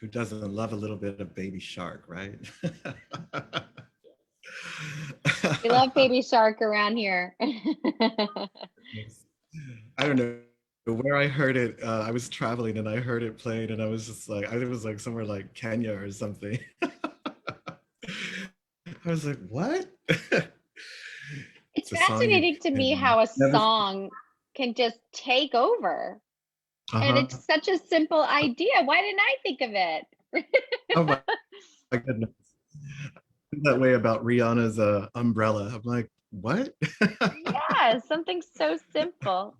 Who doesn't love a little bit of Baby Shark, right? We love Baby Shark around here. I don't know where I heard it. I was traveling and I heard it played, and I was just like, I was like somewhere like Kenya or something. I was like, what? It's fascinating to me how a song can just take over. And it's such a simple idea. Why didn't I think of it? Oh my goodness. That way about Rihanna's umbrella. I'm like, what? Yeah, something so simple.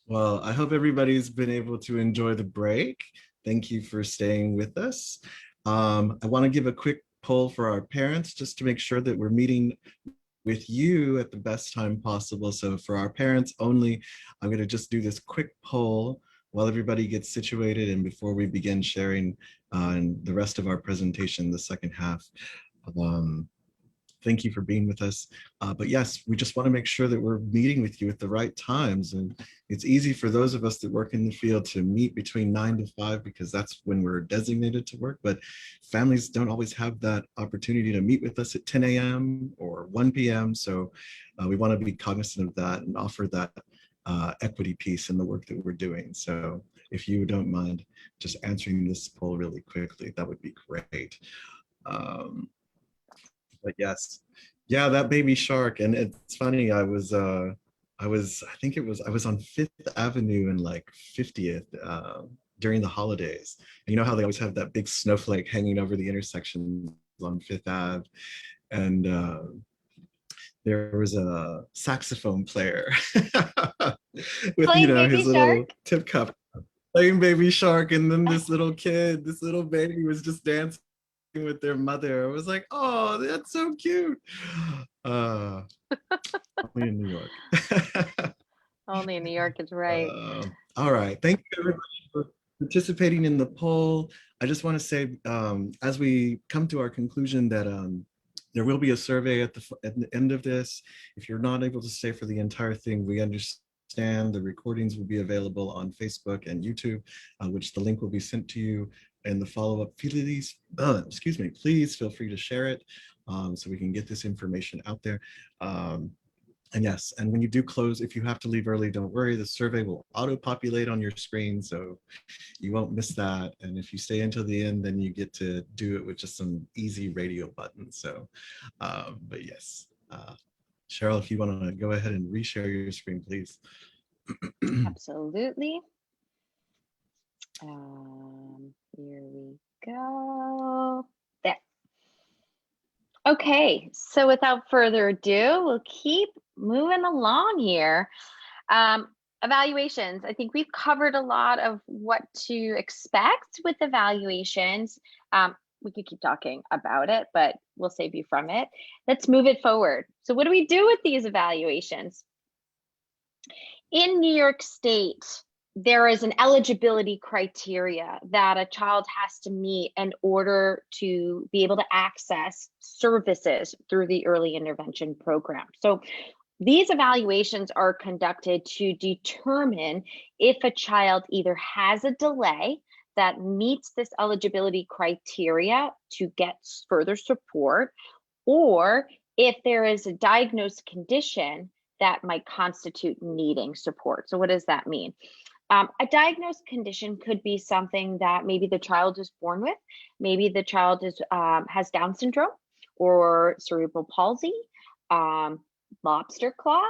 Well, I hope everybody's been able to enjoy the break. Thank you for staying with us. I want to give a quick poll for our parents just to make sure that we're meeting with you at the best time possible. So for our parents only, I'm going to just do this quick poll while everybody gets situated and before we begin sharing the rest of our presentation, the second half. Thank you for being with us. But yes, we just want to make sure that we're meeting with you at the right times. And it's easy for those of us that work in the field to meet between 9 to 5 because that's when we're designated to work. But families don't always have that opportunity to meet with us at 10 a.m. or 1 p.m. So we want to be cognizant of that and offer that equity piece in the work that we're doing. So if you don't mind just answering this poll really quickly, that would be great. But yes, yeah, that Baby Shark. And it's funny, I was on 5th Avenue and like 50th during the holidays. And you know how they always have that big snowflake hanging over the intersection on 5th Ave. And there was a saxophone player with, Playing you know, Baby his little Shark? tip cup playing Baby Shark. And then this little kid, this little baby was just dancing with their mother. I was like, oh, that's so cute. Only in New York. Only in New York is right. All right. Thank you everybody for participating in the poll. I just want to say, as we come to our conclusion that there will be a survey at the end of this. If you're not able to stay for the entire thing, we understand the recordings will be available on Facebook and YouTube, which the link will be sent to you. And the follow-up, please feel free to share it so we can get this information out there. And yes, and when you do close, if you have to leave early, don't worry, the survey will auto-populate on your screen, so you won't miss that. And if you stay until the end, then you get to do it with just some easy radio buttons. So, but yes, Cheryl, if you want to go ahead and reshare your screen, please. Absolutely. Here we go. There. Okay, so without further ado, we'll keep moving along here. Evaluations. I think we've covered a lot of what to expect with evaluations. We could keep talking about it, but we'll save you from it. Let's move it forward. So what do we do with these evaluations? In New York State, there is an eligibility criteria that a child has to meet in order to be able to access services through the early intervention program. So these evaluations are conducted to determine if a child either has a delay that meets this eligibility criteria to get further support, or if there is a diagnosed condition that might constitute needing support. So what does that mean? A diagnosed condition could be something that maybe the child is born with. Maybe the child has Down syndrome or cerebral palsy, lobster claw.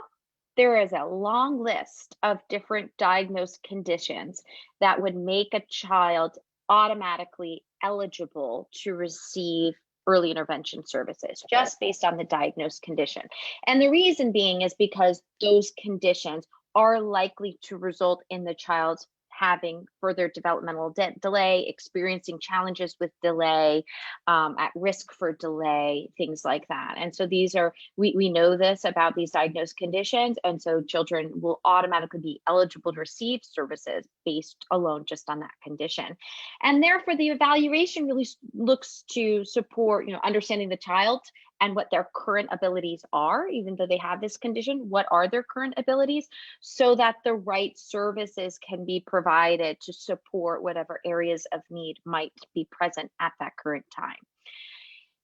There is a long list of different diagnosed conditions that would make a child automatically eligible to receive early intervention services just based on the diagnosed condition. And the reason being is because those conditions are likely to result in the child having further developmental delay, experiencing challenges with delay, at risk for delay, things like that. And so these are, we know this about these diagnosed conditions, and so children will automatically be eligible to receive services based alone just on that condition. And therefore the evaluation really looks to support, understanding the child and what their current abilities are, even though they have this condition, what are their current abilities, so that the right services can be provided to support whatever areas of need might be present at that current time.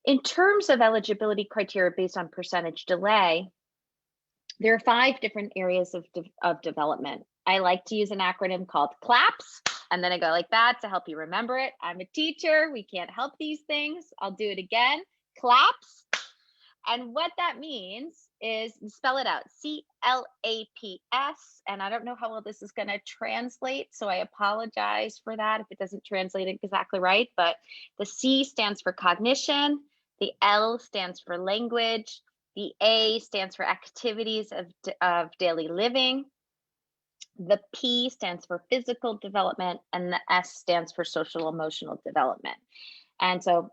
In terms of eligibility criteria based on percentage delay, there are 5 different areas of development. I like to use an acronym called CLAPS, and then I go like that to help you remember it. I'm a teacher, we can't help these things. I'll do it again, CLAPS. And what that means is, spell it out, CLAPS. And I don't know how well this is going to translate, so I apologize for that if it doesn't translate exactly right. But the C stands for cognition, the L stands for language, the A stands for activities of daily living, the P stands for physical development, and the S stands for social emotional development. And so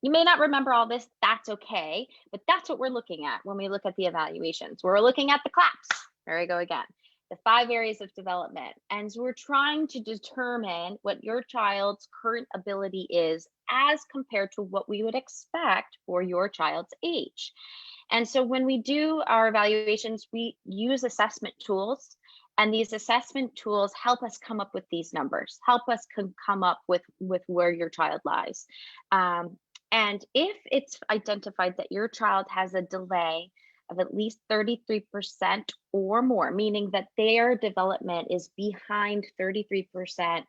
you may not remember all this, that's okay, but that's what we're looking at when we look at the evaluations. We're looking at the CLAPS. There we go again, the 5 areas of development. And so we're trying to determine what your child's current ability is as compared to what we would expect for your child's age. And so when we do our evaluations, we use assessment tools, and these assessment tools help us come up with these numbers, help us come up with where your child lies. And if it's identified that your child has a delay of at least 33% or more, meaning that their development is behind 33%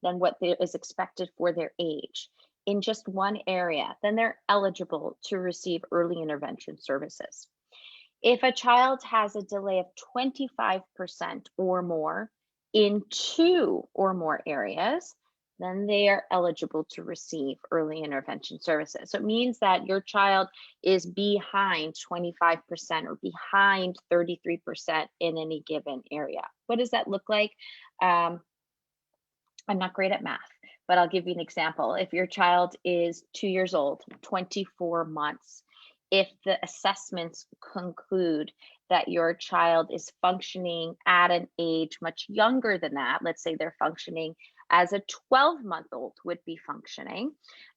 than what is expected for their age in just one area, then they're eligible to receive early intervention services. If a child has a delay of 25% or more in 2 or more areas, then they are eligible to receive early intervention services. So it means that your child is behind 25% or behind 33% in any given area. What does that look like? I'm not great at math, but I'll give you an example. If your child is 2 years old, 24 months, if the assessments conclude that your child is functioning at an age much younger than that, let's say they're functioning as a 12-month-old would be functioning,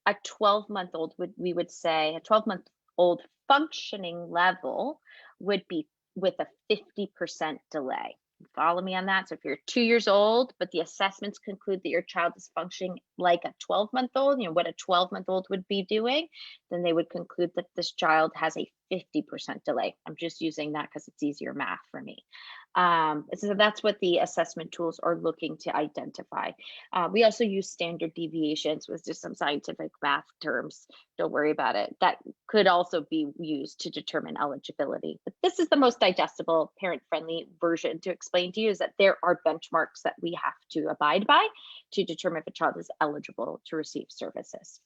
a 12-month-old we would say a 12-month-old functioning level would be with a 50% delay. Follow me on that. So if you're 2 years old, but the assessments conclude that your child is functioning like a 12-month-old, what a 12-month-old would be doing, then they would conclude that this child has a 50% delay. I'm just using that because it's easier math for me. So that's what the assessment tools are looking to identify. We also use standard deviations, with just some scientific math terms. Don't worry about it. That could also be used to determine eligibility. But this is the most digestible, parent-friendly version to explain to you, is that there are benchmarks that we have to abide by to determine if a child is eligible to receive services.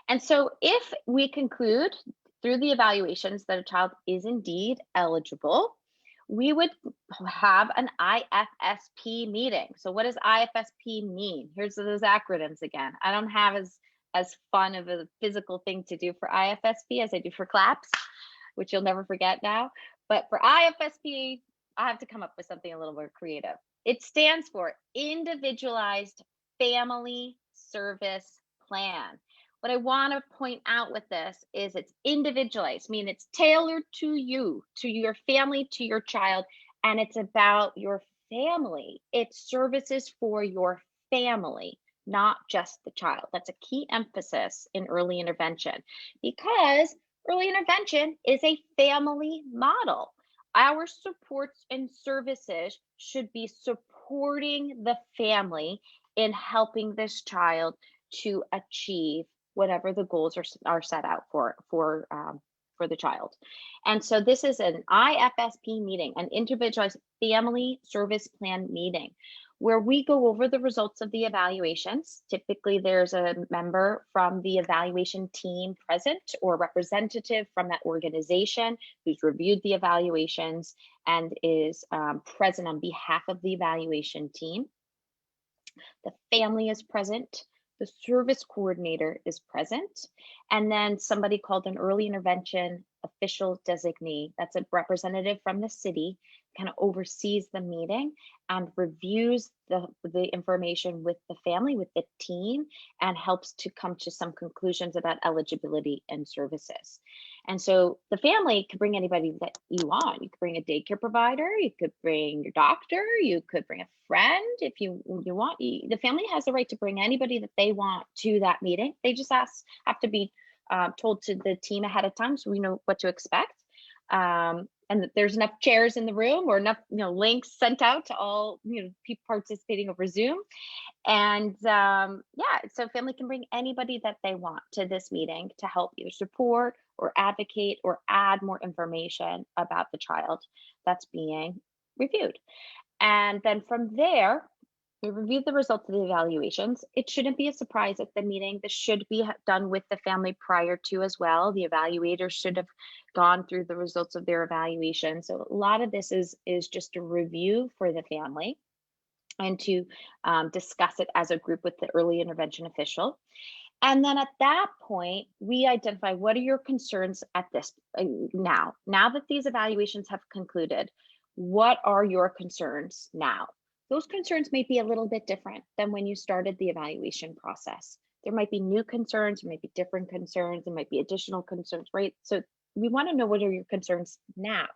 And so if we conclude through the evaluations that a child is indeed eligible, we would have an IFSP meeting. So what does IFSP mean? Here's those acronyms again. I don't have as fun of a physical thing to do for IFSP as I do for CLAPS, which you'll never forget now. But for IFSP, I have to come up with something a little more creative. It stands for Individualized Family Service Plan. What I want to point out with this is it's individualized, meaning it's tailored to you, to your family, to your child, and it's about your family. It's services for your family, not just the child. That's a key emphasis in early intervention, because Early intervention is a family model. Our supports and services should be supporting the family in helping this child to achieve whatever the goals are set out for the child. And so this is an IFSP meeting, an individualized family service plan meeting, where we go over the results of the evaluations. Typically, there's a member from the evaluation team present or representative from that organization who's reviewed the evaluations and is present on behalf of the evaluation team. The family is present. The service coordinator is present, and then somebody called an early intervention official designee, that's a representative from the city, kind of oversees the meeting and reviews the information with the family, with the team, and helps to come to some conclusions about eligibility and services. And so the family could bring anybody that you want. You could bring a daycare provider, you could bring your doctor, you could bring a friend if you want. The family has the right to bring anybody that they want to that meeting. They just have to be told to the team ahead of time so we know what to expect. And that there's enough chairs in the room or enough links sent out to all people participating over Zoom. And yeah, so family can bring anybody that they want to this meeting to help either support or advocate or add more information about the child that's being reviewed. And then from there, we reviewed the results of the evaluations. It shouldn't be a surprise at the meeting. This should be done with the family prior to as well. The evaluators should have gone through the results of their evaluation. So a lot of this is just a review for the family and to discuss it as a group with the early intervention official. And then at that point, we identify what are your concerns at this now that these evaluations have concluded. What are your concerns now? Those concerns may be a little bit different than when you started the evaluation process. There might be new concerns, there might be different concerns, there might be additional concerns, right? So we want to know what are your concerns now.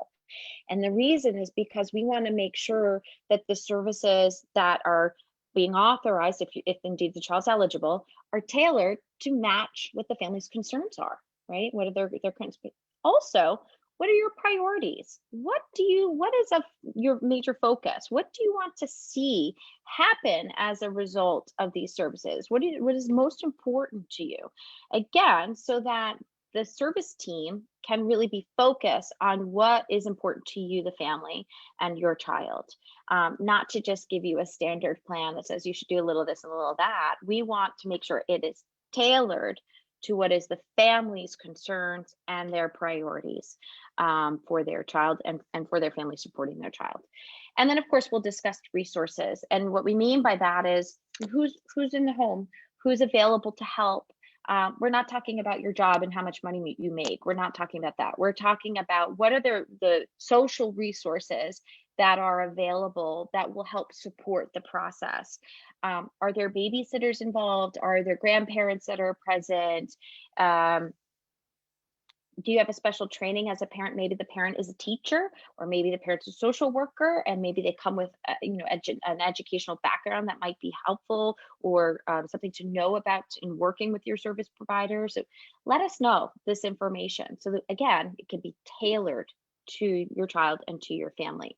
And the reason is because we want to make sure that the services that are being authorized, if indeed the child's eligible, are tailored to match what the family's concerns are, right? What are their concerns? Also, what are your priorities? What is your major focus? What do you want to see happen as a result of these services? What is most important to you? Again, so that the service team can really be focused on what is important to you, the family, and your child. Not to just give you a standard plan that says you should do a little this and a little that. We want to make sure it is tailored to what is the family's concerns and their priorities for their child and for their family supporting their child. And then of course we'll discuss resources. And what we mean by that is who's in the home, who's available to help. We're not talking about your job and how much money you make. We're not talking about that. We're talking about what are the social resources that are available that will help support the process. Are there babysitters involved? Are there grandparents that are present? Do you have a special training as a parent? Maybe the parent is a teacher, or maybe the parent's a social worker, and maybe they come with an educational background that might be helpful, or something to know about in working with your service provider. So let us know this information so that, again, it can be tailored to your child and to your family.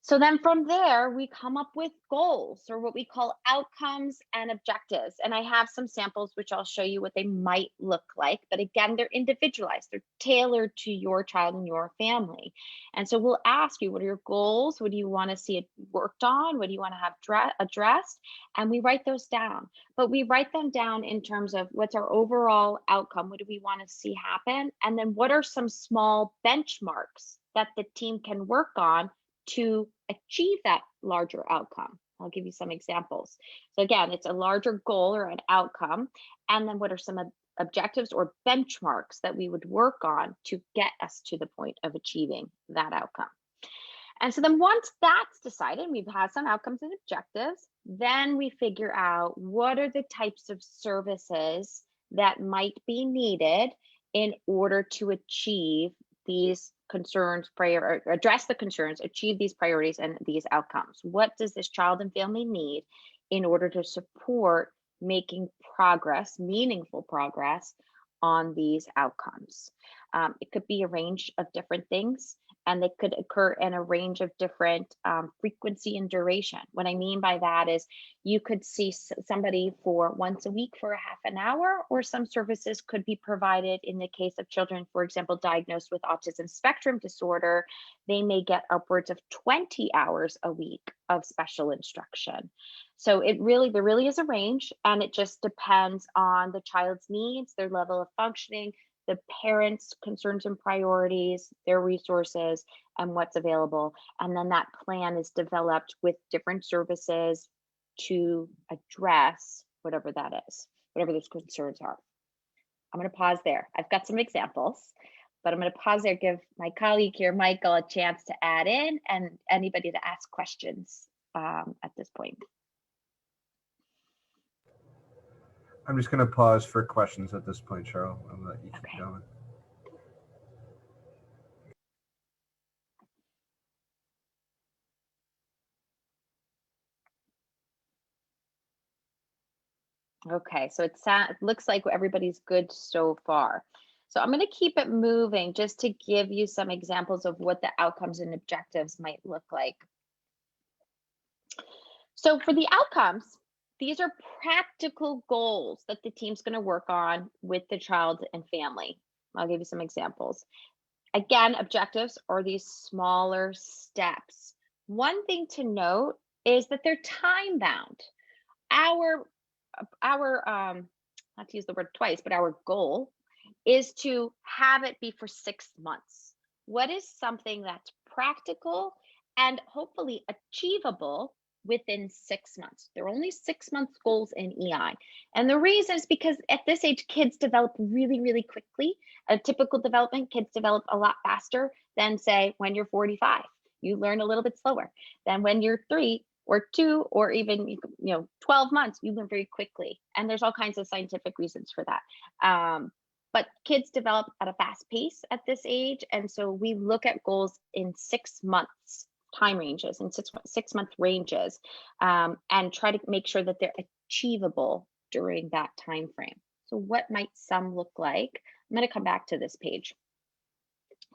So then from there, we come up with goals, or what we call outcomes and objectives. And I have some samples which I'll show you what they might look like. But again, they're individualized. They're tailored to your child and your family. And so we'll ask you, what are your goals? What do you want to see it worked on? What do you want to have addressed? And we write those down. But we write them down in terms of what's our overall outcome? What do we want to see happen? And then what are some small benchmarks that the team can work on to achieve that larger outcome? I'll give you some examples. So again, it's a larger goal or an outcome. And then what are some objectives or benchmarks that we would work on to get us to the point of achieving that outcome? And so then once that's decided, we've had some outcomes and objectives, then we figure out what are the types of services that might be needed in order to achieve these concerns, address the concerns, achieve these priorities and these outcomes. What does this child and family need in order to support making progress, meaningful progress, on these outcomes. It could be a range of different things, and they could occur in a range of different frequency and duration. What I mean by that is you could see somebody for once a week for a half an hour, or some services could be provided in the case of children, for example, diagnosed with autism spectrum disorder. They may get upwards of 20 hours a week of special instruction. So there really is a range, and it just depends on the child's needs, their level of functioning, the parents' concerns and priorities, their resources, and what's available. And then that plan is developed with different services to address whatever that is, whatever those concerns are. I'm going to pause there. I've got some examples, but I'm going to pause there, give my colleague here, Michael, a chance to add in, and anybody to ask questions at this point. I'm just going to pause for questions at this point, Cheryl. I'll let you keep going. Okay, so it looks like everybody's good so far. So I'm going to keep it moving just to give you some examples of what the outcomes and objectives might look like. So for the outcomes, these are practical goals that the team's going to work on with the child and family. I'll give you some examples. Again, objectives are these smaller steps. One thing to note is that they're time bound. Our not to use the word twice, but our goal is to have it be for 6 months. What is something that's practical and hopefully achievable within 6 months? There are only 6 month goals in EI. And the reason is because at this age, kids develop really quickly. A typical development, kids develop a lot faster than, say, when you're 45. You learn a little bit slower than when you're 3 or 2 or even 12 months. You learn very quickly. And there's all kinds of scientific reasons for that. But kids develop at a fast pace at this age. And so we look at goals in 6 months time ranges and 6 month ranges, and try to make sure that they're achievable during that time frame. So what might some look like? I'm going to come back to this page.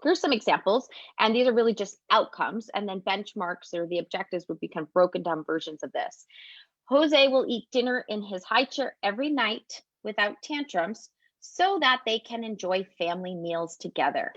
Here's some examples, and these are really just outcomes, and then benchmarks or the objectives would become broken down versions of this. Jose will eat dinner in his high chair every night without tantrums so that they can enjoy family meals together.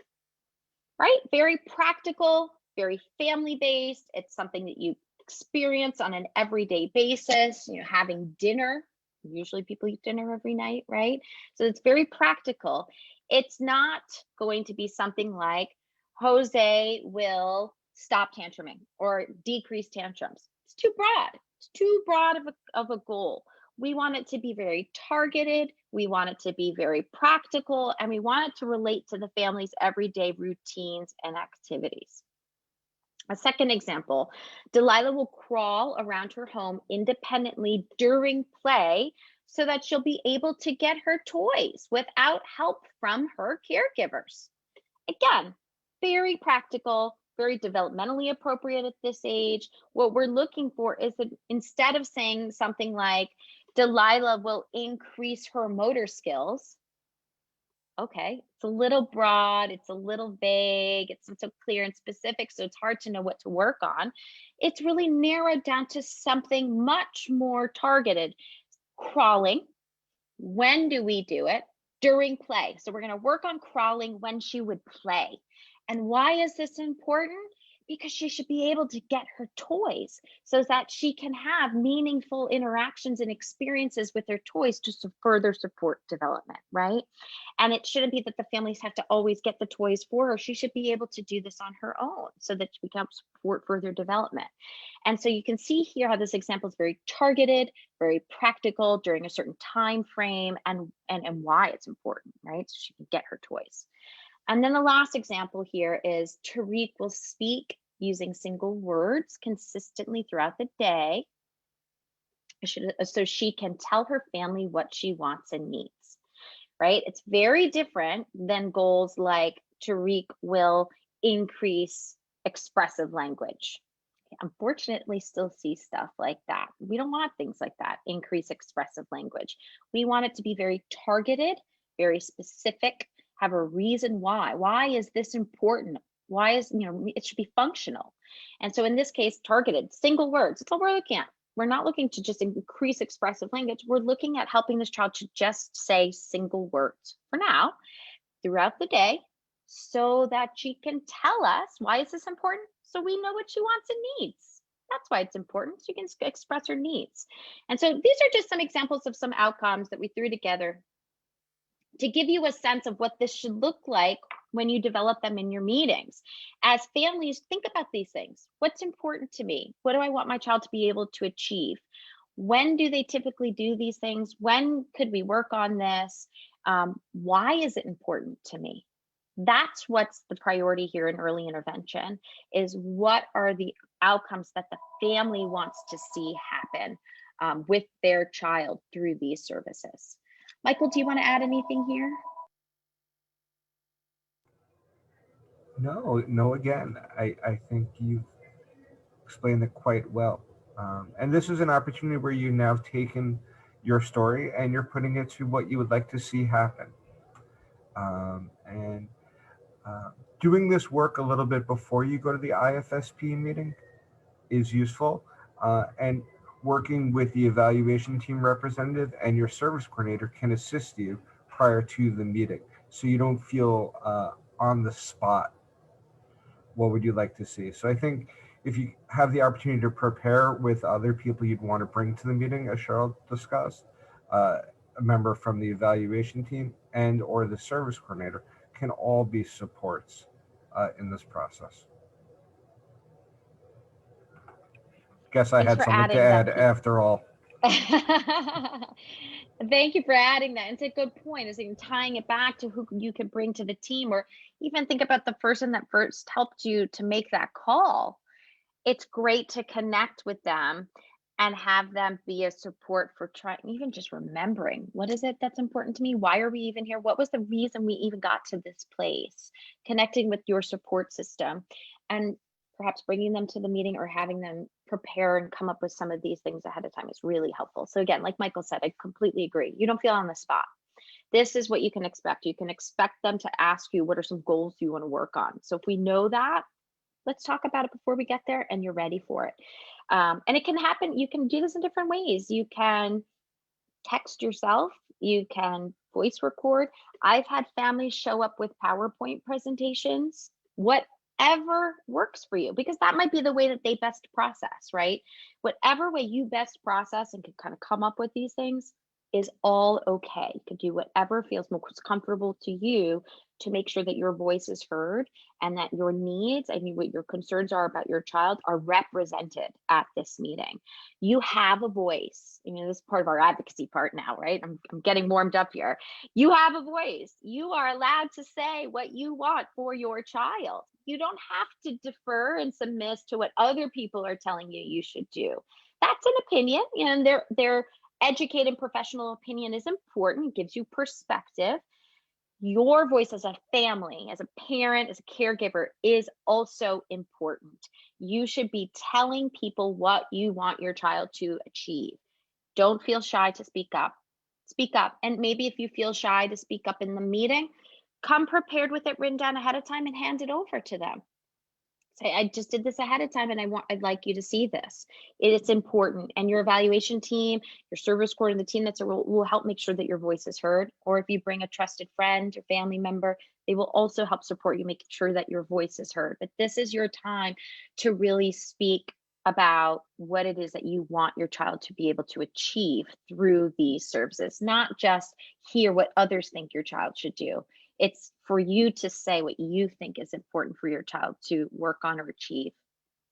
Right? Very practical, very family-based. It's something that you experience on an everyday basis. Having dinner. Usually people eat dinner every night, right? So it's very practical. It's not going to be something like Jose will stop tantruming or decrease tantrums. It's too broad. It's too broad of a goal. We want it to be very targeted. We want it to be very practical, and we want it to relate to the family's everyday routines and activities. A second example, Delilah will crawl around her home independently during play so that she'll be able to get her toys without help from her caregivers. Again, very practical, very developmentally appropriate at this age. What we're looking for is that instead of saying something like, Delilah will increase her motor skills. Okay, it's a little broad, it's a little vague, it's not so clear and specific, so it's hard to know what to work on. It's really narrowed down to something much more targeted. Crawling, when do we do it? During play. So we're going to work on crawling when she would play. And why is this important? Because she should be able to get her toys so that she can have meaningful interactions and experiences with her toys to further support development, right? And it shouldn't be that the families have to always get the toys for her. She should be able to do this on her own so that she can support further development. And so you can see here how this example is very targeted, very practical during a certain time frame, and why it's important, right? So she can get her toys. And then the last example here is Tariq will speak using single words consistently throughout the day so she can tell her family what she wants and needs, right? It's very different than goals like Tariq will increase expressive language. Unfortunately, still see stuff like that. We don't want things like that, increase expressive language. We want it to be very targeted, very specific, have a reason why. Why is this important? Why is, it should be functional. And so in this case, targeted, single words, it's all we're looking at. We're not looking to just increase expressive language. We're looking at helping this child to just say single words for now, throughout the day, so that she can tell us, why is this important? So we know what she wants and needs. That's why it's important. So you can express her needs. And so these are just some examples of some outcomes that we threw together to give you a sense of what this should look like when you develop them in your meetings. As families, think about these things. What's important to me? What do I want my child to be able to achieve? When do they typically do these things? When could we work on this? Why is it important to me? That's what's the priority here in early intervention, is what are the outcomes that the family wants to see happen with their child through these services. Michael, do you want to add anything here? No, again, I think you've explained it quite well. And this is an opportunity where you've now taken your story and you're putting it to what you would like to see happen. Doing this work a little bit before you go to the IFSP meeting is useful. And working with the evaluation team representative and your service coordinator can assist you prior to the meeting, so you don't feel on the spot. What would you like to see? So I think if you have the opportunity to prepare with other people you'd want to bring to the meeting, as Cheryl discussed, a member from the evaluation team and or the service coordinator can all be supports in this process. Guess I had something to add after all. Thank you for adding that. It's a good point, is tying it back to who you could bring to the team, or even think about the person that first helped you to make that call. It's great to connect with them and have them be a support for trying, even just remembering, what is it that's important to me? Why are we even here? What was the reason we even got to this place? Connecting with your support system and perhaps bringing them to the meeting or having them prepare and come up with some of these things ahead of time is really helpful. So again, like Michael said, I completely agree. You don't feel on the spot. This is what you can expect. You can expect them to ask you, what are some goals you want to work on? So if we know that, let's talk about it before we get there and you're ready for it. And it can happen. You can do this in different ways. You can text yourself. You can voice record. I've had families show up with PowerPoint presentations. Whatever works for you, because that might be the way that they best process, right? Whatever way you best process and can kind of come up with these things is all okay. You can do whatever feels most comfortable to you to make sure that your voice is heard and that your needs and what your concerns are about your child are represented at this meeting. You have a voice. I mean, this is part of our advocacy part now, right? I'm getting warmed up here. You have a voice. You are allowed to say what you want for your child. You don't have to defer and submit to what other people are telling you you should do. That's an opinion, and their educated professional opinion is important. It gives you perspective. Your voice as a family, as a parent, as a caregiver is also important. You should be telling people what you want your child to achieve. Don't feel shy to speak up. Speak up. And maybe if you feel shy to speak up in the meeting, come prepared with it written down ahead of time and hand it over to them. Say, I just did this ahead of time and I'd like you to see this. It's important. And your evaluation team, your service coordinator, and the team that's will help make sure that your voice is heard. Or if you bring a trusted friend or family member, they will also help support you, making sure that your voice is heard. But this is your time to really speak about what it is that you want your child to be able to achieve through these services, not just hear what others think your child should do. It's for you to say what you think is important for your child to work on or achieve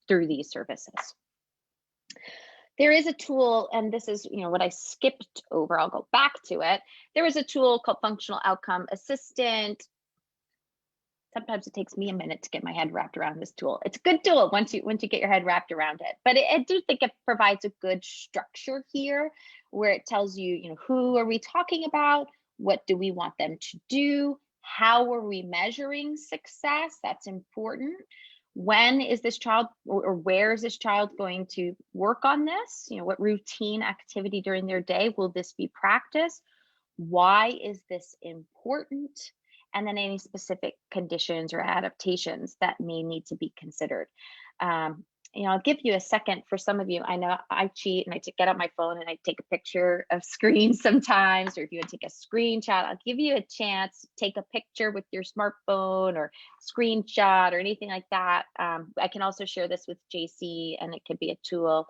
through these services. There is a tool, and this is what I skipped over. I'll go back to it. There is a tool called Functional Outcome Assistant. Sometimes it takes me a minute to get my head wrapped around this tool. It's a good tool once you get your head wrapped around it. But I do think it provides a good structure here, where it tells you, who are we talking about? What do we want them to do? How are we measuring success? That's important. When is this child, or where is this child going to work on this? What routine activity during their day will this be practiced? Why is this important? And then any specific conditions or adaptations that may need to be considered. I'll give you a second for some of you. I know I cheat and I get out my phone and I take a picture of screens sometimes, or if you would take a screenshot, I'll give you a chance to take a picture with your smartphone or screenshot or anything like that. I can also share this with JC, and it could be a tool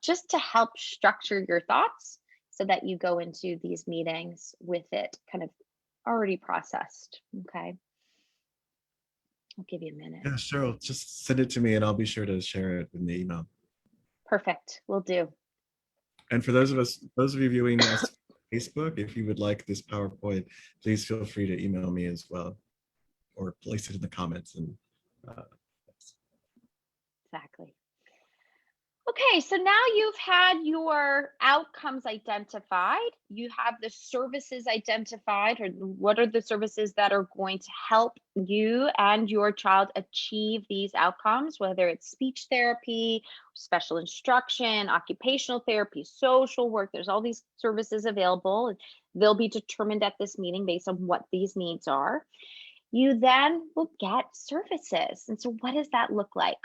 just to help structure your thoughts so that you go into these meetings with it kind of already processed. Okay. I'll give you a minute. Yeah, Cheryl, just send it to me and I'll be sure to share it in the email. Perfect. Will do. And for those of you viewing us on Facebook, if you would like this PowerPoint, please feel free to email me as well, or place it in the comments. And exactly. Okay, so now you've had your outcomes identified, you have the services identified, or what are the services that are going to help you and your child achieve these outcomes, whether it's speech therapy, special instruction, occupational therapy, social work. There's all these services available. They'll be determined at this meeting based on what these needs are. You then will get services. And so what does that look like?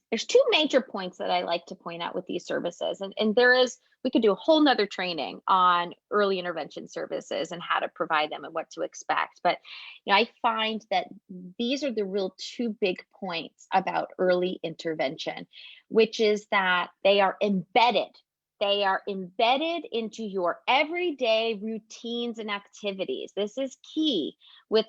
There's two major points that I like to point out with these services. And we could do a whole nother training on early intervention services and how to provide them and what to expect. But I find that these are the real two big points about early intervention, which is that they are embedded. They are embedded into your everyday routines and activities. This is key with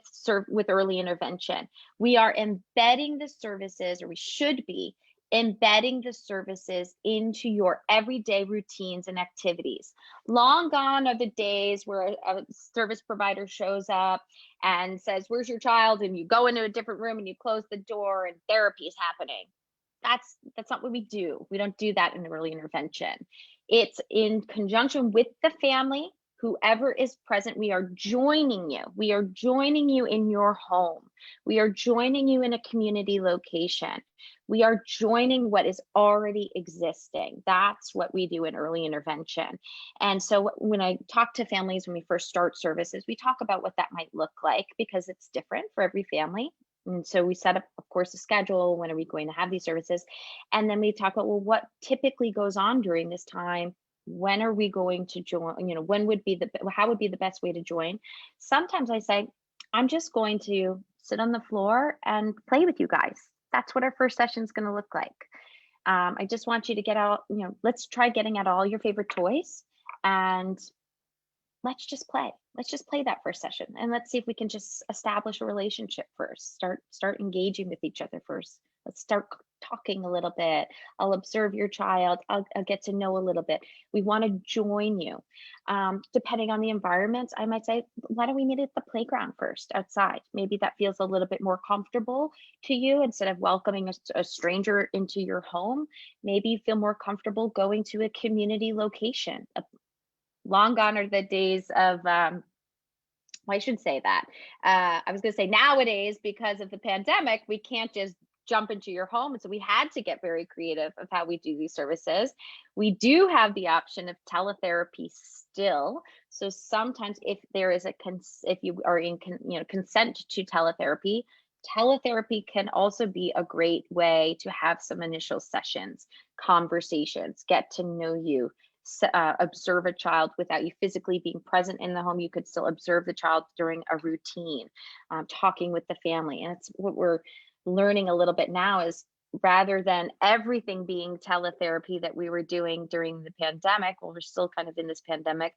early intervention. We are embedding the services, or we should be embedding the services into your everyday routines and activities. Long gone are the days where a service provider shows up and says, "Where's your child?" And you go into a different room and you close the door and therapy is happening. That's not what we do. We don't do that in early intervention. It's in conjunction with the family, whoever is present. We are joining you. We are joining you in your home. We are joining you in a community location. We are joining what is already existing. That's what we do in early intervention. And so when I talk to families, when we first start services, we talk about what that might look like, because it's different for every family. And so we set up, of course, a schedule. When are we going to have these services? And then we talk about, well, what typically goes on during this time? When are we going to join? How would be the best way to join? Sometimes I say, I'm just going to sit on the floor and play with you guys. That's what our first session is going to look like. I just want you to get out, let's try getting out all your favorite toys and let's just play. Let's just play that first session. And let's see if we can just establish a relationship first. Start engaging with each other first. Let's start talking a little bit. I'll observe your child. I'll get to know a little bit. We want to join you. Depending on the environment, I might say, why don't we meet at the playground first, outside? Maybe that feels a little bit more comfortable to you. Instead of welcoming a stranger into your home, maybe you feel more comfortable going to a community location. Long gone are the days of, well, I should say that. I was going to say nowadays, because of the pandemic, we can't just jump into your home. And so we had to get very creative of how we do these services. We do have the option of teletherapy still. So sometimes if there is if you are in consent to teletherapy can also be a great way to have some initial sessions, conversations, get to know you. Observe a child without you physically being present in the home. You could still observe the child during a routine, talking with the family. And it's what we're learning a little bit now is, rather than everything being teletherapy that we were doing during the pandemic, well, we're still kind of in this pandemic,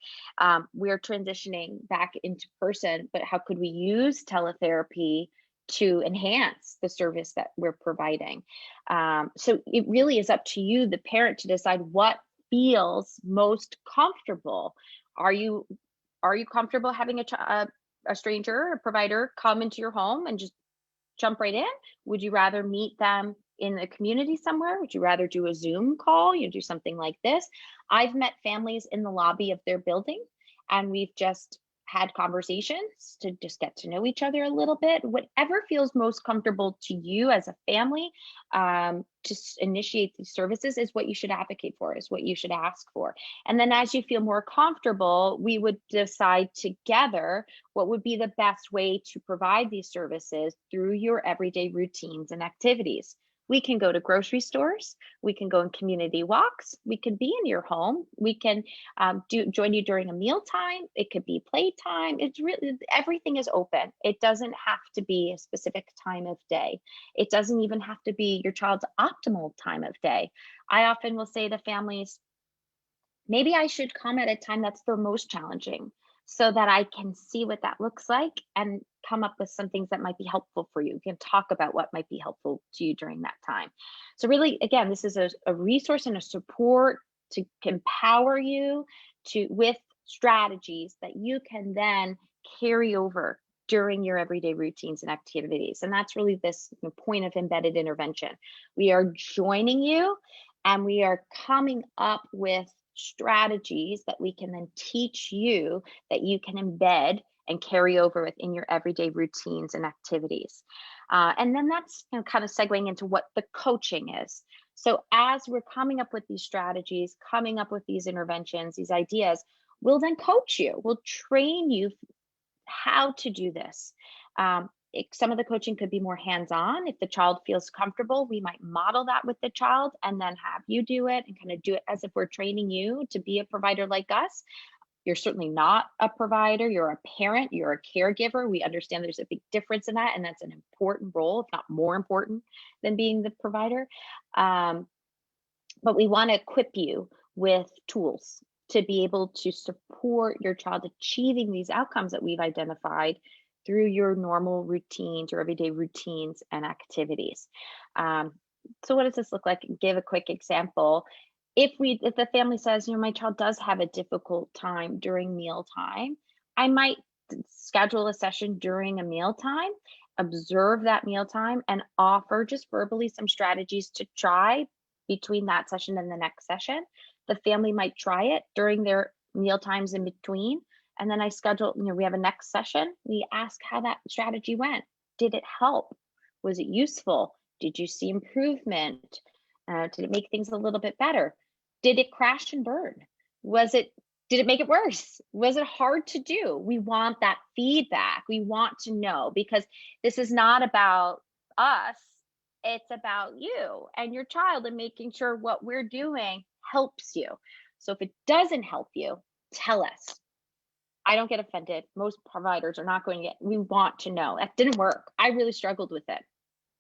we're transitioning back into person, but how could we use teletherapy to enhance the service that we're providing? So it really is up to you, the parent, to decide what feels most comfortable. Are you comfortable having a stranger, a provider, come into your home and just jump right in? Would you rather meet them in the community somewhere? Would you rather do a Zoom call? You do something like this. I've met families in the lobby of their building, and we've just had conversations to just get to know each other a little bit. Whatever feels most comfortable to you as a family to initiate these services is what you should advocate for, is what you should ask for. And then as you feel more comfortable, we would decide together what would be the best way to provide these services through your everyday routines and activities. We can go to grocery stores, we can go on community walks, we can be in your home, we can join you during a mealtime, it could be playtime. It's really, everything is open. It doesn't have to be a specific time of day. It doesn't even have to be your child's optimal time of day. I often will say to families, maybe I should come at a time that's the most challenging so that I can see what that looks like and come up with some things that might be helpful for you. We can talk about what might be helpful to you during that time. So really, again, this is a resource and a support to empower you with strategies that you can then carry over during your everyday routines and activities. And that's really this point of embedded intervention. We are joining you and we are coming up with strategies that we can then teach you that you can embed and carry over within your everyday routines and activities. And then that's kind of segueing into what the coaching is. So as we're coming up with these strategies, coming up with these interventions, these ideas, we'll then coach you. We'll train you how to do this. Some of the coaching could be more hands-on. If the child feels comfortable, we might model that with the child and then have you do it and kind of do it as if we're training you to be a provider like us. You're certainly not a provider, you're a parent, you're a caregiver. We understand there's a big difference in that, and that's an important role, if not more important than being the provider. But we want to equip you with tools to be able to support your child achieving these outcomes that we've identified through your normal routines, your everyday routines and activities. So what does this look like? Give a quick example. If the family says, my child does have a difficult time during mealtime, I might schedule a session during a mealtime, observe that mealtime, and offer just verbally some strategies to try between that session and the next session. The family might try it during their meal times in between. And then I schedule, we have a next session. We ask how that strategy went. Did it help? Was it useful? Did you see improvement? Did it make things a little bit better? Did it crash and burn? Did it make it worse? Was it hard to do? We want that feedback. We want to know, because this is not about us. It's about you and your child and making sure what we're doing helps you. So if it doesn't help you, tell us. I don't get offended. Most providers are not going to get, we want to know. That didn't work. I really struggled with it.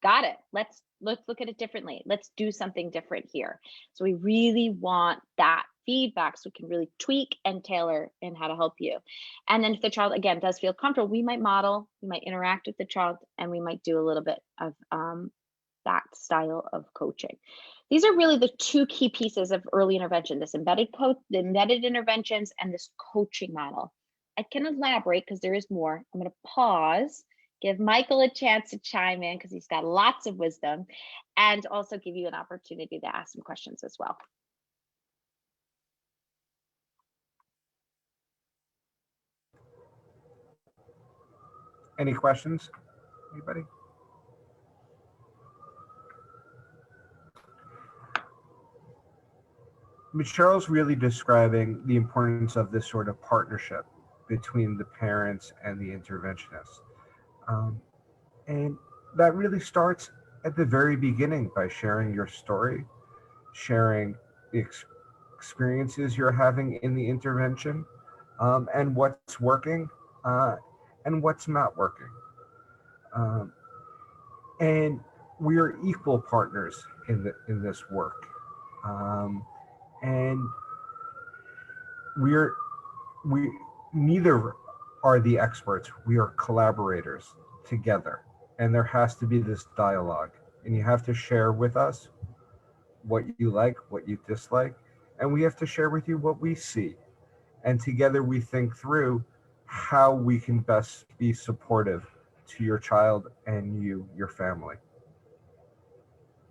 Got it. Let's look at it differently. Let's do something different here. So we really want that feedback so we can really tweak and tailor in how to help you. And then if the child, again, does feel comfortable, we might model, we might interact with the child, and we might do a little bit of that style of coaching. These are really the two key pieces of early intervention, this the embedded interventions and this coaching model. I can elaborate because there is more. I'm going to pause, give Michael a chance to chime in because he's got lots of wisdom, and also give you an opportunity to ask some questions as well. Any questions? Anybody? Cheryl's really describing the importance of this sort of partnership between the parents and the interventionist. And that really starts at the very beginning by sharing your story, sharing the experiences you're having in the intervention, and what's working and what's not working. And we are equal partners in this work. And we neither are the experts. We are collaborators together, and there has to be this dialogue, and you have to share with us what you like, what you dislike, and we have to share with you what we see, and together we think through how we can best be supportive to your child and your family.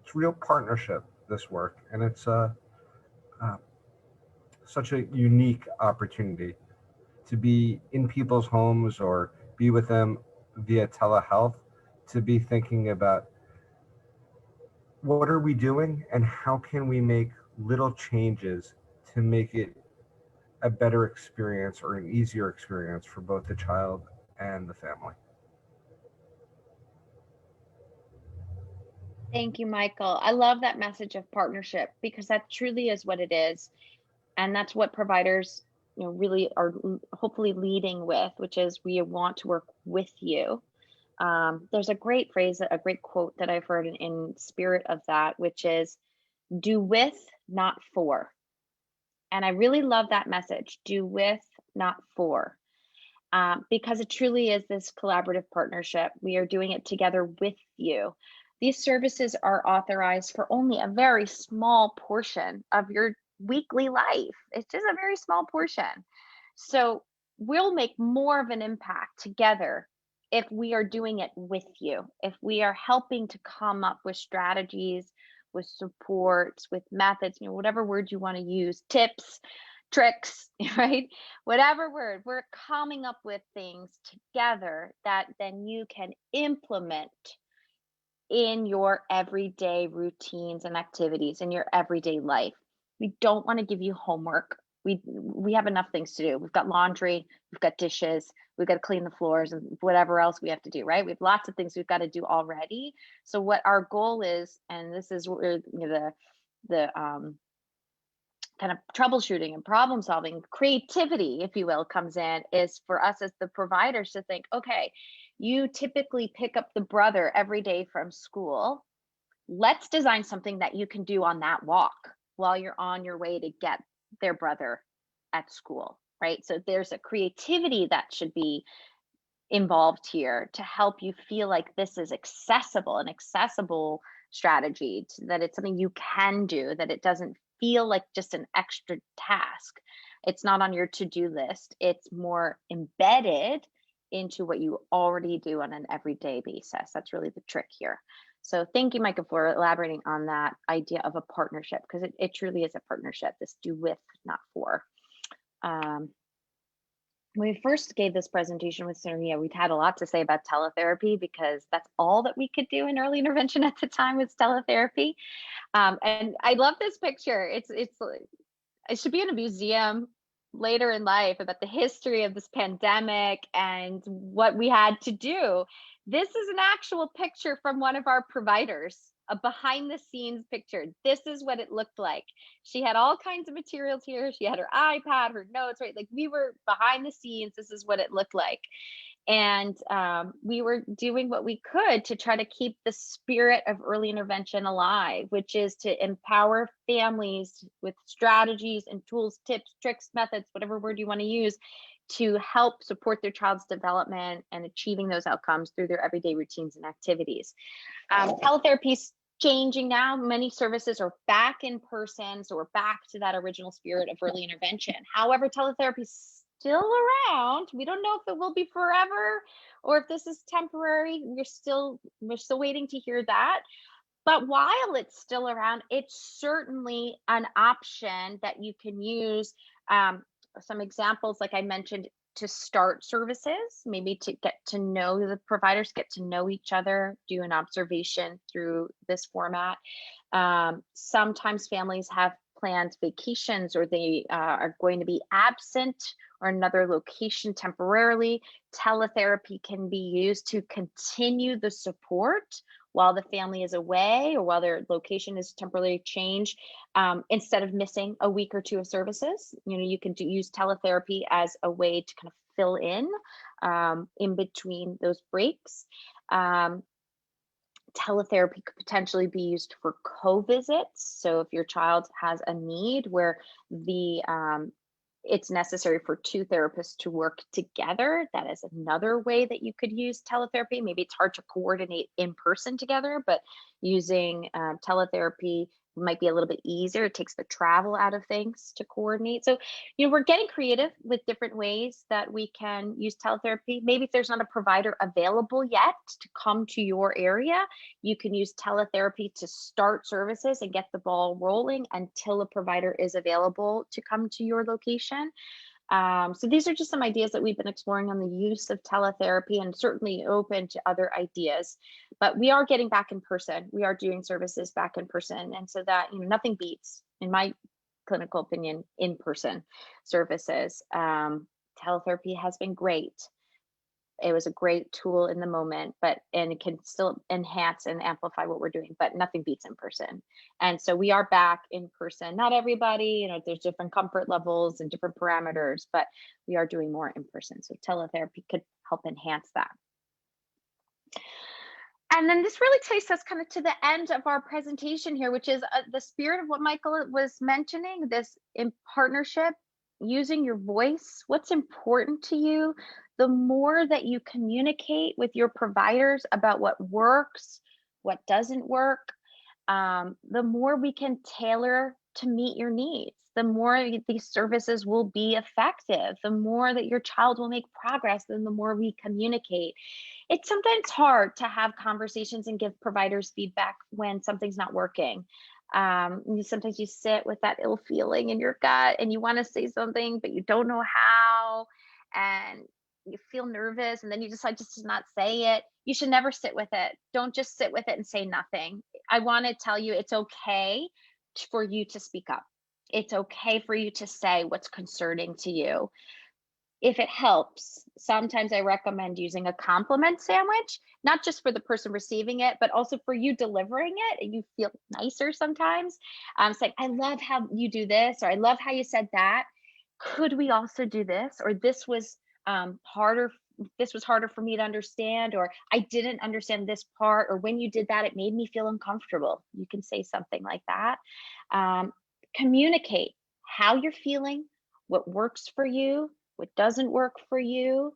It's real partnership, this work, and it's such a unique opportunity to be in people's homes or be with them via telehealth, to be thinking about what are we doing and how can we make little changes to make it a better experience or an easier experience for both the child and the family. Thank you, Michael. I love that message of partnership because that truly is what it is. And that's what providers, really are hopefully leading with, which is we want to work with you. There's a great phrase, a great quote that I've heard in spirit of that, which is do with, not for. And I really love that message, do with, not for, because it truly is this collaborative partnership. We are doing it together with you. These services are authorized for only a very small portion of your weekly life. It's just a very small portion. So we'll make more of an impact together if we are doing it with you, if we are helping to come up with strategies, with supports, with methods, whatever word you want to use, tips, tricks, right? Whatever word, we're coming up with things together that then you can implement in your everyday routines and activities in your everyday life. We don't want to give you homework. We have enough things to do. We've got laundry, we've got dishes, we've got to clean the floors and whatever else we have to do, right? We have lots of things we've got to do already. So what our goal is, and this is where the kind of troubleshooting and problem solving, creativity, if you will, comes in, is for us as the providers to think, okay, you typically pick up the brother every day from school. Let's design something that you can do on that walk while you're on your way to get their brother at school, right? So there's a creativity that should be involved here to help you feel like this is accessible, an accessible strategy, that it's something you can do, that it doesn't feel like just an extra task. It's not on your to-do list. It's more embedded into what you already do on an everyday basis. That's really the trick here. So thank you, Michael, for elaborating on that idea of a partnership, because it truly is a partnership, this do with, not for. When we first gave this presentation with Sonia, we'd had a lot to say about teletherapy because that's all that we could do in early intervention at the time was teletherapy. And I love this picture. It should be in a museum later in life about the history of this pandemic and what we had to do. This is an actual picture from one of our providers, a behind the scenes picture. This is what it looked like. She had all kinds of materials here. She had her iPad, her notes, right? Like we were behind the scenes. This is what it looked like. And we were doing what we could to try to keep the spirit of early intervention alive, which is to empower families with strategies and tools, tips, tricks, methods, whatever word you want to use, to help support their child's development and achieving those outcomes through their everyday routines and activities. Teletherapy is changing now. Many services are back in person, so we're back to that original spirit of early intervention. However, teletherapy is still around. We don't know if it will be forever or if this is temporary. We're still waiting to hear that. But while it's still around, it's certainly an option that you can use. Some examples, like I mentioned, to start services, maybe to get to know the providers, get to know each other, do an observation through this format. Sometimes families have planned vacations or they are going to be absent or another location temporarily. Teletherapy can be used to continue the support while the family is away or while their location is temporarily changed, instead of missing a week or two of services. You can use teletherapy as a way to kind of fill in between those breaks. Teletherapy could potentially be used for co-visits. So if your child has a need where it's necessary for two therapists to work together, that is another way that you could use teletherapy. Maybe it's hard to coordinate in person together, but using teletherapy might be a little bit easier. It takes the travel out of things to coordinate. So, we're getting creative with different ways that we can use teletherapy. Maybe if there's not a provider available yet to come to your area, you can use teletherapy to start services and get the ball rolling until a provider is available to come to your location. So these are just some ideas that we've been exploring on the use of teletherapy, and certainly open to other ideas. But we are getting back in person. We are doing services back in person. And so that, nothing beats, in my clinical opinion, in-person services. Teletherapy has been great. It was a great tool in the moment, and it can still enhance and amplify what we're doing, but nothing beats in person. And so we are back in person. Not everybody, there's different comfort levels and different parameters, but we are doing more in person. So teletherapy could help enhance that. And then this really takes us kind of to the end of our presentation here, which is the spirit of what Michael was mentioning, this in partnership, using your voice, what's important to you. The more that you communicate with your providers about what works, what doesn't work, the more we can tailor to meet your needs, the more these services will be effective, the more that your child will make progress, and the more we communicate. It's sometimes hard to have conversations and give providers feedback when something's not working. Sometimes you sit with that ill feeling in your gut and you want to say something, but you don't know how, and you feel nervous, and then you decide just to not say it. You should never sit with it. Don't just sit with it and say nothing. I want to tell you, it's okay for you to speak up. It's okay for you to say what's concerning to you. If it helps, sometimes I recommend using a compliment sandwich, not just for the person receiving it, but also for you delivering it, and you feel nicer sometimes. Saying, I love how you do this, or I love how you said that. Could we also do this? Or this was harder for me to understand, or I didn't understand this part, or when you did that, it made me feel uncomfortable. You can say something like that. Communicate how you're feeling, what works for you, what doesn't work for you,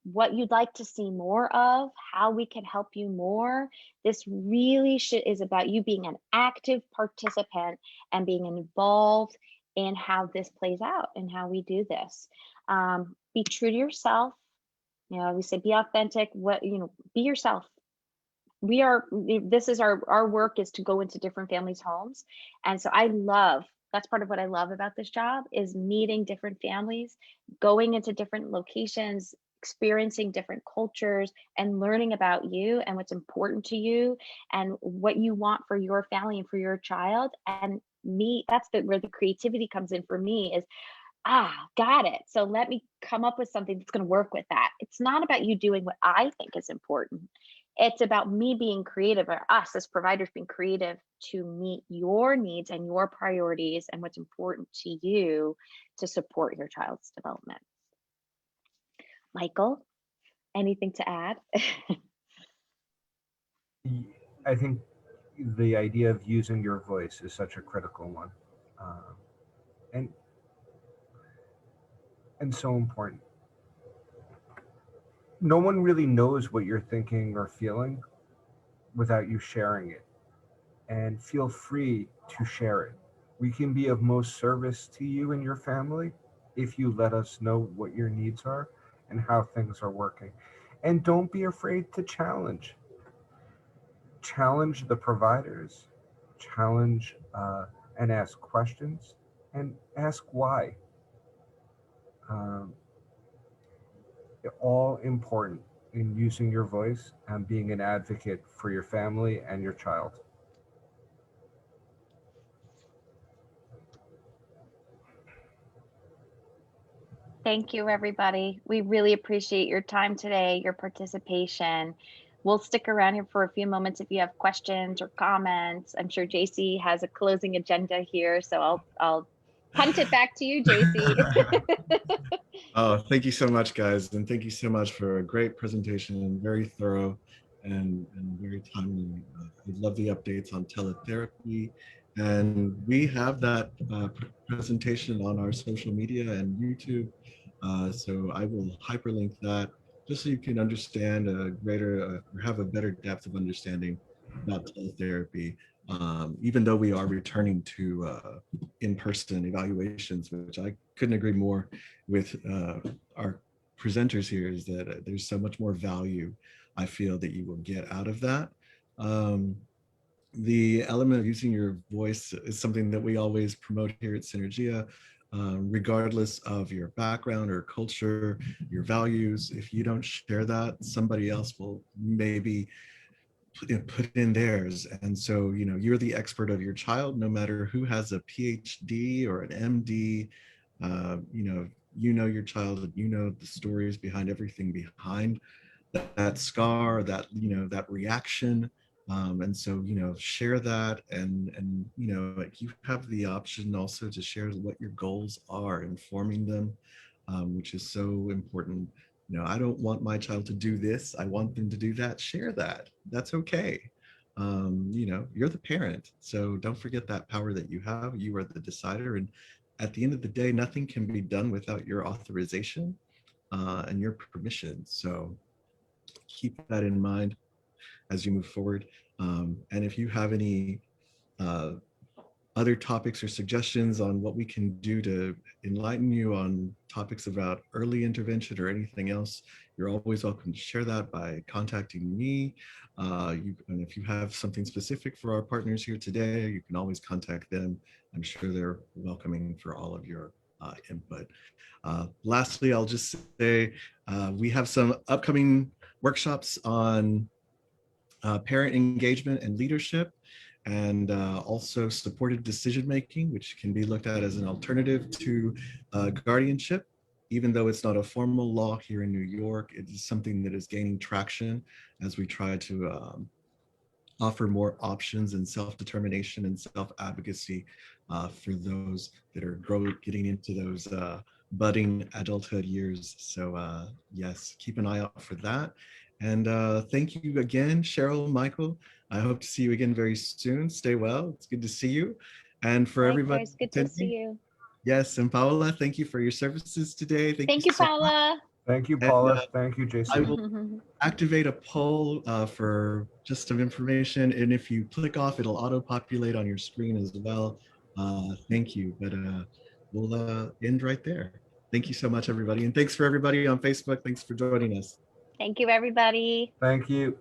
what you'd like to see more of, how we can help you more. This really is about you being an active participant and being involved in how this plays out and how we do this. Be true to yourself. We say be authentic. Be yourself. This is our work, is to go into different families' homes. And so that's part of what I love about this job, is meeting different families, going into different locations, experiencing different cultures, and learning about you and what's important to you and what you want for your family and for your child. And that's where the creativity comes in for me, is, got it. So let me come up with something that's going to work with that. It's not about you doing what I think is important. It's about me being creative, or us as providers being creative to meet your needs and your priorities and what's important to you to support your child's development. Michael, anything to add? I think the idea of using your voice is such a critical one, and so important. No one really knows what you're thinking or feeling without you sharing it. And feel free to share it. We can be of most service to you and your family if you let us know what your needs are and how things are working. And don't be afraid to challenge. Challenge the providers, challenge and ask questions, and ask why. All important in using your voice and being an advocate for your family and your child. Thank you, everybody. We really appreciate your time today, your participation. We'll stick around here for a few moments if you have questions or comments. I'm sure JC has a closing agenda here, so I'll punt it back to you, JC. Oh, thank you so much, guys. And thank you so much for a great presentation, very thorough and very timely. I love the updates on teletherapy. And we have that presentation on our social media and YouTube. So I will hyperlink that just so you can understand or have a better depth of understanding about teletherapy. Even though we are returning to in-person evaluations, which I couldn't agree more with our presenters here, is that there's so much more value I feel that you will get out of that. The element of using your voice is something that we always promote here at Synergia. regardless of your background or culture, your values. If you don't share that, somebody else will maybe put in theirs. And so, you're the expert of your child, no matter who has a PhD or an MD. You know your child, and you know the stories behind everything behind that scar, that reaction. And so, share that, and you have the option also to share what your goals are, informing them, which is so important. I don't want my child to do this, I want them to do that. Share that. That's okay. You're the parent, so don't forget that power that you have. You are the decider, and at the end of the day, nothing can be done without your authorization and your permission. So keep that in mind as you move forward. And if you have any other topics or suggestions on what we can do to enlighten you on topics about early intervention or anything else, you're always welcome to share that by contacting me. And if you have something specific for our partners here today, you can always contact them. I'm sure they're welcoming for all of your input. Lastly, I'll just say we have some upcoming workshops on parent engagement and leadership, and also supportive decision making, which can be looked at as an alternative to guardianship. Even though it's not a formal law here in New York, it is something that is gaining traction as we try to offer more options and self-determination and self-advocacy for those that are getting into those budding adulthood years. So yes, keep an eye out for that. And thank you again, Cheryl, Michael. I hope to see you again very soon. Stay well. It's good to see you. And for everybody, it's good to see you. Yes, and Paola, thank you for your services today. Thank you, Paola. Thank you, Paula. And, thank you, I JC. will activate a poll for just some information, and if you click off, it'll auto-populate on your screen as well. Thank you, but we'll end right there. Thank you so much, everybody, and thanks for everybody on Facebook. Thanks for joining us. Thank you, everybody. Thank you.